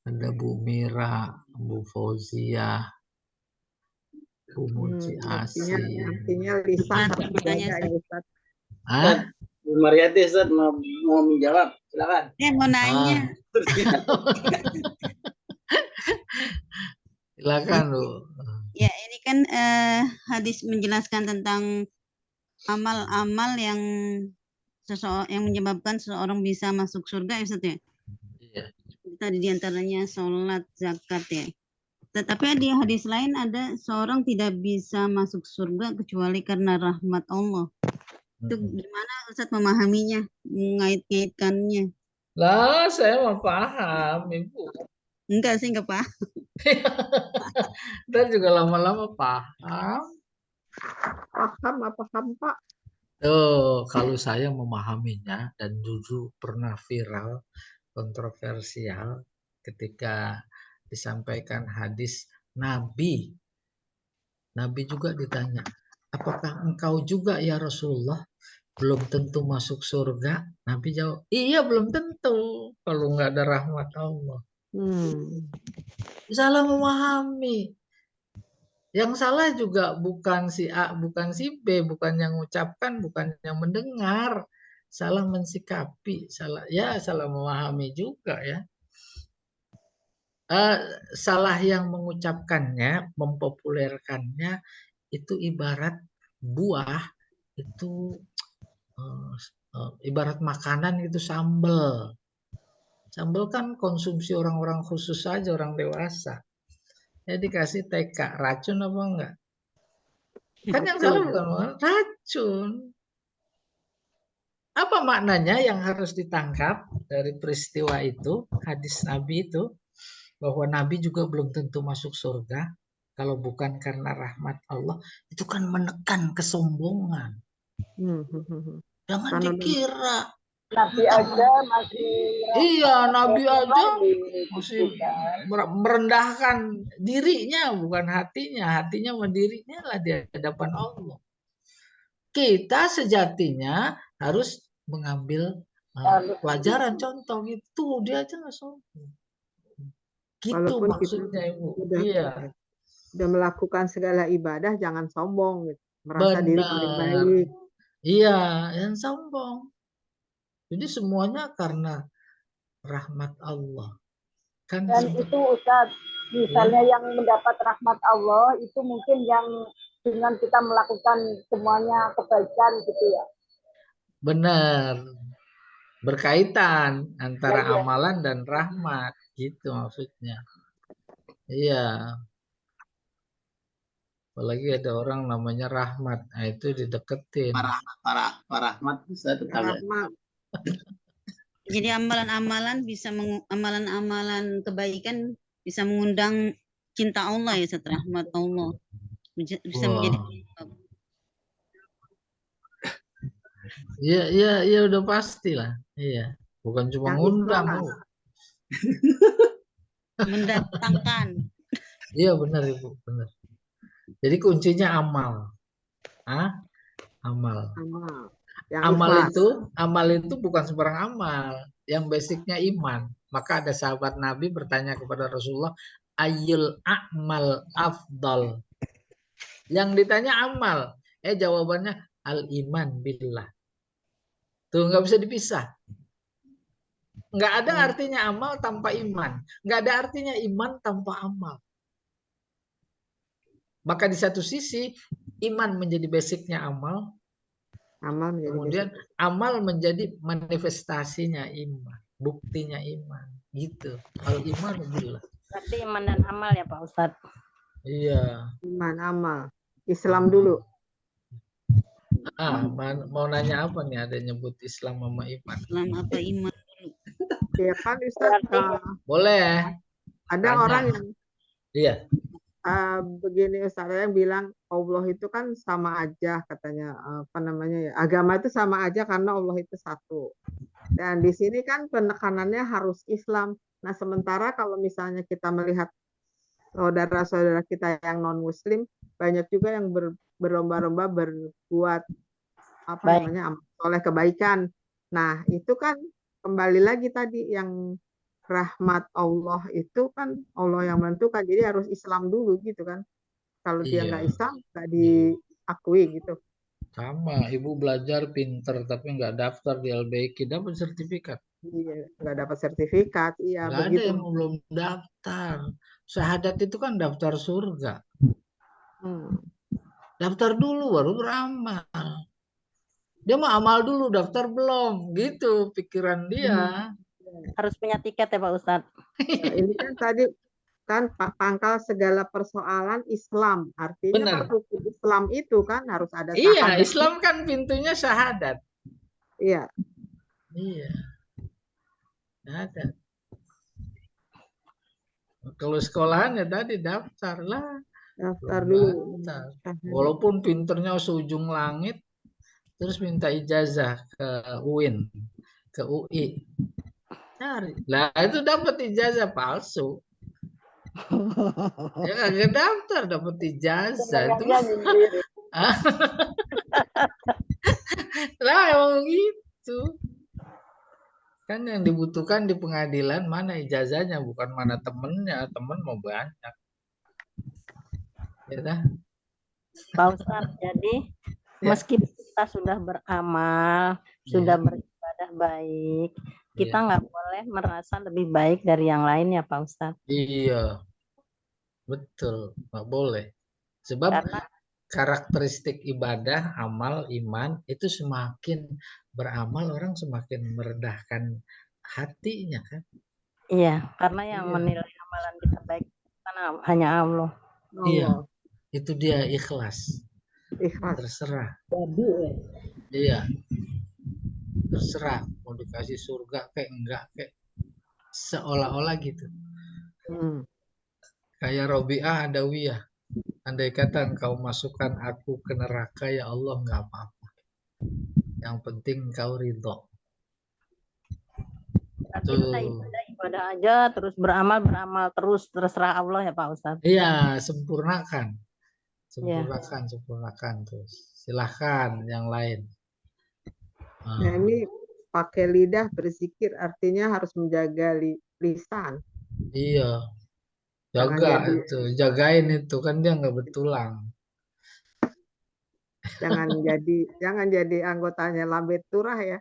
[SPEAKER 1] Ada Bu Mira, Bu Fauzia, Bu Muci Asi.
[SPEAKER 2] Artinya lisan harus dijaga ya Ustaz.
[SPEAKER 6] Bu Mariati Ustaz mau menjawab, silakan.
[SPEAKER 4] Mau nanya.
[SPEAKER 1] Silakan Bu.
[SPEAKER 4] Ya, ini kan hadis menjelaskan tentang amal-amal yang menyebabkan seseorang bisa masuk surga ya Ustaz ya.
[SPEAKER 1] Iya.
[SPEAKER 4] Tadi diantaranya sholat, zakat ya. Tetapi di hadis lain ada seorang tidak bisa masuk surga kecuali karena rahmat Allah. Itu gimana Ustaz memahaminya, mengait-ngaitkannya?
[SPEAKER 1] Lah, saya mau paham, Ibu.
[SPEAKER 4] Enggak sih, enggak paham.
[SPEAKER 1] Ntar juga lama-lama paham.
[SPEAKER 2] Paham apa paham Pak?
[SPEAKER 1] Tuh, kalau saya memahaminya dan dulu pernah viral, kontroversial ketika disampaikan hadis Nabi. Nabi juga ditanya, apakah engkau juga ya Rasulullah belum tentu masuk surga? Nabi jawab, iya belum tentu kalau nggak ada rahmat Allah. Salah memahami. Yang salah juga bukan si A, bukan si B, bukan yang mengucapkan, bukan yang mendengar. Salah mensikapi, salah memahami juga ya. Salah yang mengucapkannya, mempopulerkannya itu ibarat buah, itu ibarat makanan itu sambal. Sambal kan konsumsi orang-orang khusus saja, orang dewasa. Ya dikasih TK, racun apa enggak? Kan yang salah bukan racun. Apa maknanya yang harus ditangkap dari peristiwa itu, hadis Nabi itu, bahwa Nabi juga belum tentu masuk surga kalau bukan karena rahmat Allah, itu kan menekan kesombongan. Jangan dikira
[SPEAKER 7] Nabi aja masih
[SPEAKER 1] iya, Nabi aja masih merendahkan dirinya, bukan hatinya. Hatinya sama dirinya lah di hadapan Allah. Kita sejatinya harus mengambil pelajaran, contoh gitu. Dia aja nggak sombong. Gitu
[SPEAKER 2] Walaupun
[SPEAKER 1] maksudnya, Ibu.
[SPEAKER 2] Udah,
[SPEAKER 1] Iya.
[SPEAKER 2] udah melakukan segala ibadah, jangan sombong, gitu. Merasa diri paling
[SPEAKER 1] Benar.
[SPEAKER 2] baik.
[SPEAKER 1] Iya, yang sombong. Jadi semuanya karena rahmat Allah. Kan
[SPEAKER 7] dan itu Ustaz, misalnya yang mendapat rahmat Allah itu mungkin yang dengan kita melakukan semuanya kebaikan gitu ya.
[SPEAKER 1] benar. Berkaitan antara
[SPEAKER 7] Ya, ya.
[SPEAKER 1] amalan dan rahmat, gitu maksudnya. Iya. Apalagi ada orang namanya Rahmat, nah itu dideketin.
[SPEAKER 6] Pak Rahmat bisa tetangga.
[SPEAKER 2] Rahmat.
[SPEAKER 4] Jadi amalan-amalan amalan-amalan kebaikan bisa mengundang cinta Allah ya, Ustaz, rahmat Allah. Bisa
[SPEAKER 1] Wah.
[SPEAKER 4] menjadi
[SPEAKER 1] Iya udah pasti lah. Iya. Bukan cuma
[SPEAKER 2] Yang
[SPEAKER 1] ngundang.
[SPEAKER 2] Islam.
[SPEAKER 1] Oh.
[SPEAKER 4] mendatangkan.
[SPEAKER 1] Iya benar Ibu, benar. Jadi kuncinya amal. Amal.
[SPEAKER 2] Yang
[SPEAKER 1] Amal itu bukan sembarang amal. Yang basicnya iman. Maka ada sahabat Nabi bertanya kepada Rasulullah, ayyul a'mal afdal. Yang ditanya amal. Jawabannya al-iman billah. Tuh nggak bisa dipisah. Nggak ada artinya amal tanpa iman. Nggak ada artinya iman tanpa amal. Maka di satu sisi iman menjadi basicnya amal. Kemudian amal menjadi manifestasinya iman. Buktinya iman. Gitu. Al-iman billah.
[SPEAKER 5] Berarti iman dan amal ya Pak Ustadz.
[SPEAKER 1] Iya.
[SPEAKER 2] Iman, amal. Islam dulu.
[SPEAKER 1] Mau nanya apa nih? Ada nyebut Islam sama iman.
[SPEAKER 4] Islam apa iman?
[SPEAKER 2] Ya kan Ustaz,
[SPEAKER 1] boleh.
[SPEAKER 2] Ada
[SPEAKER 1] tanya.
[SPEAKER 2] orang yang
[SPEAKER 1] Iya.
[SPEAKER 2] Begini Ustaz, yang bilang Allah itu kan sama aja katanya, apa namanya ya, agama itu sama aja karena Allah itu satu. Dan di sini kan penekanannya harus Islam. Nah sementara kalau misalnya kita melihat saudara-saudara kita yang non Muslim, banyak juga yang berlomba-lomba berbuat apa namanya oleh kebaikan. Nah itu kan kembali lagi tadi yang rahmat Allah itu kan Allah yang menentukan, jadi harus Islam dulu gitu kan. Kalau dia nggak Islam nggak diakui gitu.
[SPEAKER 1] Sama, Ibu belajar pinter tapi nggak daftar di LBIK, dapat sertifikat.
[SPEAKER 2] Iya, nggak dapat sertifikat. Iya,
[SPEAKER 1] nggak
[SPEAKER 2] begitu.
[SPEAKER 1] ada yang belum daftar. Syahadat itu kan daftar surga. Daftar dulu baru beramal. Dia mah amal dulu, daftar belum. Gitu pikiran dia.
[SPEAKER 5] Harus punya tiket ya Pak Ustadz.
[SPEAKER 2] Nah, ini kan tadi kan pangkal segala persoalan Islam. Artinya
[SPEAKER 1] Benar.
[SPEAKER 2] kan rukun Islam itu kan harus ada
[SPEAKER 1] Iya,
[SPEAKER 2] syahadat.
[SPEAKER 1] Islam kan pintunya syahadat.
[SPEAKER 2] Iya.
[SPEAKER 1] Iya. Syahadat. Kalau sekolahan ya tadi daftar lah.
[SPEAKER 2] Daftar
[SPEAKER 1] Belum
[SPEAKER 2] dulu.
[SPEAKER 1] daftar. Walaupun pinternya seujung langit, terus minta ijazah ke UIN, ke UI. Cari. Lah itu dapat ijazah palsu. Ya kagak daftar dapat ijazah itu.
[SPEAKER 7] Sebenarnya nyindir.
[SPEAKER 1] Lah emang gitu. Kan yang dibutuhkan di pengadilan mana ijazahnya, bukan mana temennya. Temen mau banyak. Ya dah.
[SPEAKER 5] Pak Ustadz, jadi
[SPEAKER 1] Ya.
[SPEAKER 5] meski kita sudah beramal, sudah beribadah baik, kita nggak boleh merasa lebih baik dari yang lain ya Pak Ustadz.
[SPEAKER 1] Iya, betul, nggak boleh. Sebab
[SPEAKER 5] Karena
[SPEAKER 1] karakteristik ibadah, amal, iman itu semakin beramal orang semakin merendahkan hatinya kan.
[SPEAKER 5] iya, karena yang
[SPEAKER 1] Iya.
[SPEAKER 5] menilai amalan kita baik kan hanya Allah.
[SPEAKER 1] Iya, itu dia ikhlas.
[SPEAKER 2] Ikhlas.
[SPEAKER 1] Terserah.
[SPEAKER 6] Jadi
[SPEAKER 1] Iya. Terserah mau dikasih surga kayak enggak kayak seolah-olah gitu. Kayak Robi'ah Adawiyah. Andai kata engkau masukkan aku ke neraka ya Allah nggak apa-apa. Yang penting engkau ridho.
[SPEAKER 5] Berarti kita ibadah aja, terus beramal terus terserah Allah ya Pak Ustadz.
[SPEAKER 1] Iya, sempurnakan. Sempurnakan terus. Silahkan yang lain.
[SPEAKER 2] Nah, ini pakai lidah berzikir artinya harus menjaga lisan.
[SPEAKER 1] Iya.
[SPEAKER 2] Jangan
[SPEAKER 1] Jaga
[SPEAKER 2] jadi-
[SPEAKER 1] itu, jagain itu kan dia nggak bertulang.
[SPEAKER 2] Jangan jadi anggotanya Lambe Turah ya.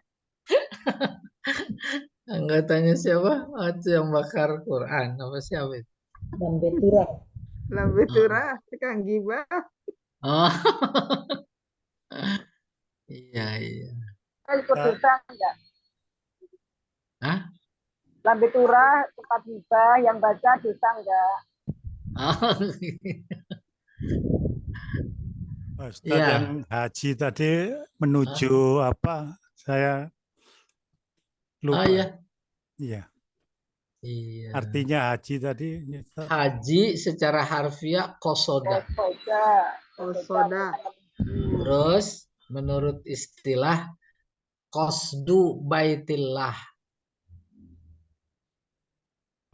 [SPEAKER 1] Anggotanya siapa? Oh, itu yang bakar Quran. Apa siapa itu?
[SPEAKER 6] dan beturak.
[SPEAKER 2] Lambe Turah, Kang Gibah.
[SPEAKER 1] Oh. Iya.
[SPEAKER 7] Ikut dosa enggak?
[SPEAKER 1] Hah?
[SPEAKER 7] Lambe turah, tempat hibah, yang baca dosa enggak?
[SPEAKER 1] Oh.
[SPEAKER 8] Ustadz
[SPEAKER 1] Iya.
[SPEAKER 8] yang haji tadi menuju apa? Saya lupa.
[SPEAKER 1] Oh iya.
[SPEAKER 8] Iya.
[SPEAKER 1] Iya.
[SPEAKER 8] Artinya haji tadi.
[SPEAKER 1] Haji secara harfiah kosoda.
[SPEAKER 2] Soda.
[SPEAKER 1] Terus menurut istilah qasdu baitillah.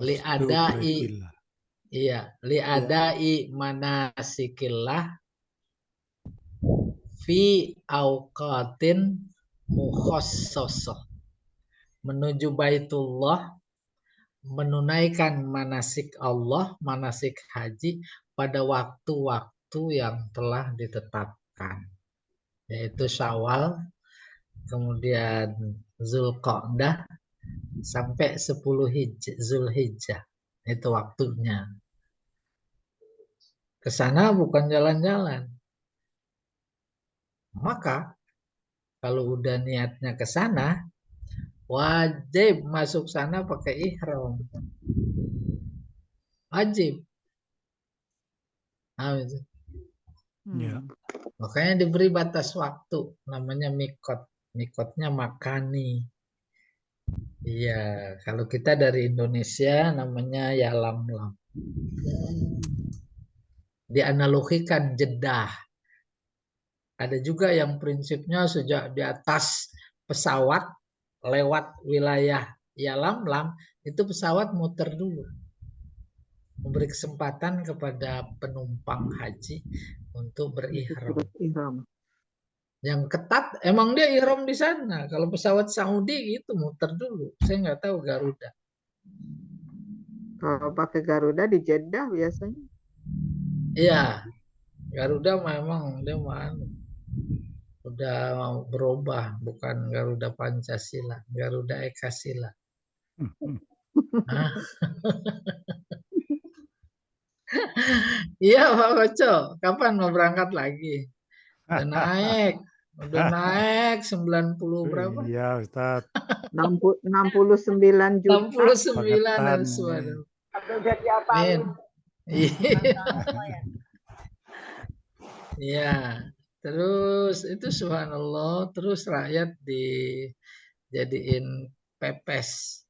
[SPEAKER 1] Liadai. Iya, liadai manasikillah fi auqatin mukhassasah. Menuju Baitullah, menunaikan manasik Allah, manasik haji pada waktu-waktu yang telah ditetapkan, yaitu Syawal, kemudian Zulqa'dah sampai 10 Zulhijjah. Itu waktunya. Ke sana bukan jalan-jalan. Maka kalau udah niatnya ke sana, wajib masuk sana pakai ihram. Wajib. Nah, itu.
[SPEAKER 8] Ya.
[SPEAKER 1] Makanya diberi batas waktu, namanya mikot. Mikotnya makani. Iya, kalau kita dari Indonesia namanya yalamlam. Dianalogikan Jeddah. Ada juga yang prinsipnya sejak di atas pesawat lewat wilayah yalamlam itu pesawat muter dulu. Memberi kesempatan kepada penumpang haji untuk berihram. Yang ketat emang dia ihram di sana. Kalau pesawat Saudi gitu muter dulu. Saya nggak tahu Garuda.
[SPEAKER 2] Kalau pakai Garuda di Jeddah biasanya.
[SPEAKER 1] Iya, Garuda memang dia udah mau berubah, bukan Garuda Pancasila, Garuda Ekasila. Iya Pak Koco, kapan mau berangkat lagi? Udah naik 90 berapa?
[SPEAKER 8] Iya Ustaz.
[SPEAKER 2] 69 juta.
[SPEAKER 1] 69
[SPEAKER 8] Kebangetan
[SPEAKER 1] harus
[SPEAKER 8] ini.
[SPEAKER 1] waduh.
[SPEAKER 7] Atau jadi apa?
[SPEAKER 1] Amin. Iya.
[SPEAKER 5] Allah ya.
[SPEAKER 1] Iya. Terus itu subhanallah, terus rakyat dijadiin pepes.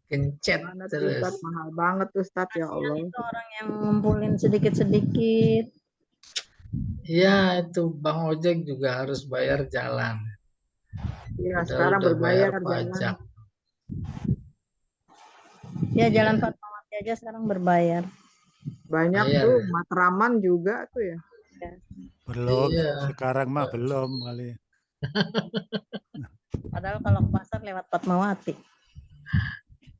[SPEAKER 1] Kencet
[SPEAKER 2] Mana tuh
[SPEAKER 1] terus.
[SPEAKER 2] Ustaz, mahal banget Ustaz ya Allah.
[SPEAKER 5] Itu orang yang ngumpulin sedikit-sedikit.
[SPEAKER 1] Iya, itu Bang Ojek juga harus bayar jalan.
[SPEAKER 2] Iya,
[SPEAKER 1] Padahal
[SPEAKER 2] sekarang
[SPEAKER 1] udah
[SPEAKER 2] berbayar
[SPEAKER 1] bayar
[SPEAKER 2] jalan.
[SPEAKER 1] pajak.
[SPEAKER 5] Ya jalan Fatmawati aja sekarang berbayar.
[SPEAKER 2] Banyak
[SPEAKER 1] Bayar.
[SPEAKER 2] tuh, Matraman juga tuh ya.
[SPEAKER 8] Belum,
[SPEAKER 1] Iya.
[SPEAKER 8] sekarang mah belum kali.
[SPEAKER 5] Padahal kalau ke pasar lewat Fatmawati.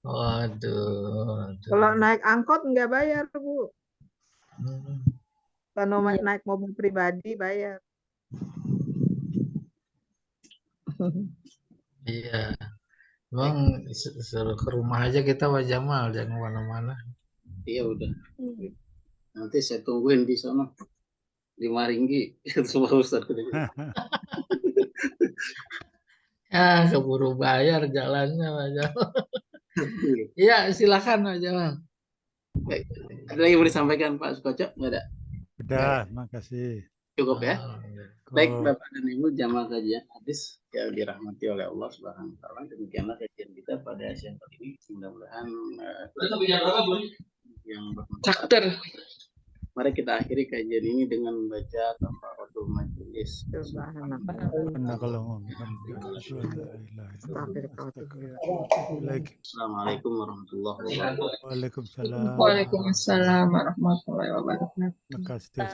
[SPEAKER 1] Waduh.
[SPEAKER 2] Kalau naik angkot nggak bayar Bu.
[SPEAKER 1] Hmm.
[SPEAKER 2] Kalau naik mobil pribadi bayar.
[SPEAKER 1] Iya. Emang suruh ke rumah aja kita Pak Jamal, jangan kemana-mana.
[SPEAKER 6] Iya udah. Nanti saya tungguin di sana. Di Maringgi. Semua Ustaz.
[SPEAKER 1] Ah, keburu bayar jalannya Pak Jamal. Iya, silakan Pak Jamal.
[SPEAKER 6] Baik. Ada lagi yang mau disampaikan Pak Sukoco? Nggak ada?
[SPEAKER 8] Udah, makasih.
[SPEAKER 6] Cukup ya?
[SPEAKER 1] Alhamdulillah.
[SPEAKER 6] Baik,
[SPEAKER 8] Oh,
[SPEAKER 6] Bapak dan Ibu, jamaah kajian hadis yang dirahmati oleh Allah Subhanahu wa taala. Demikianlah kajian kita pada siang kali ini. Mudah-mudahan yang bermanfaat. Mari kita akhiri kajian ini dengan membaca kafaratul majelis. Assalamualaikum warahmatullahi wabarakatuh.
[SPEAKER 8] Waalaikumsalam.
[SPEAKER 3] Waalaikumsalam warahmatullahi wabarakatuh.
[SPEAKER 8] Makasih.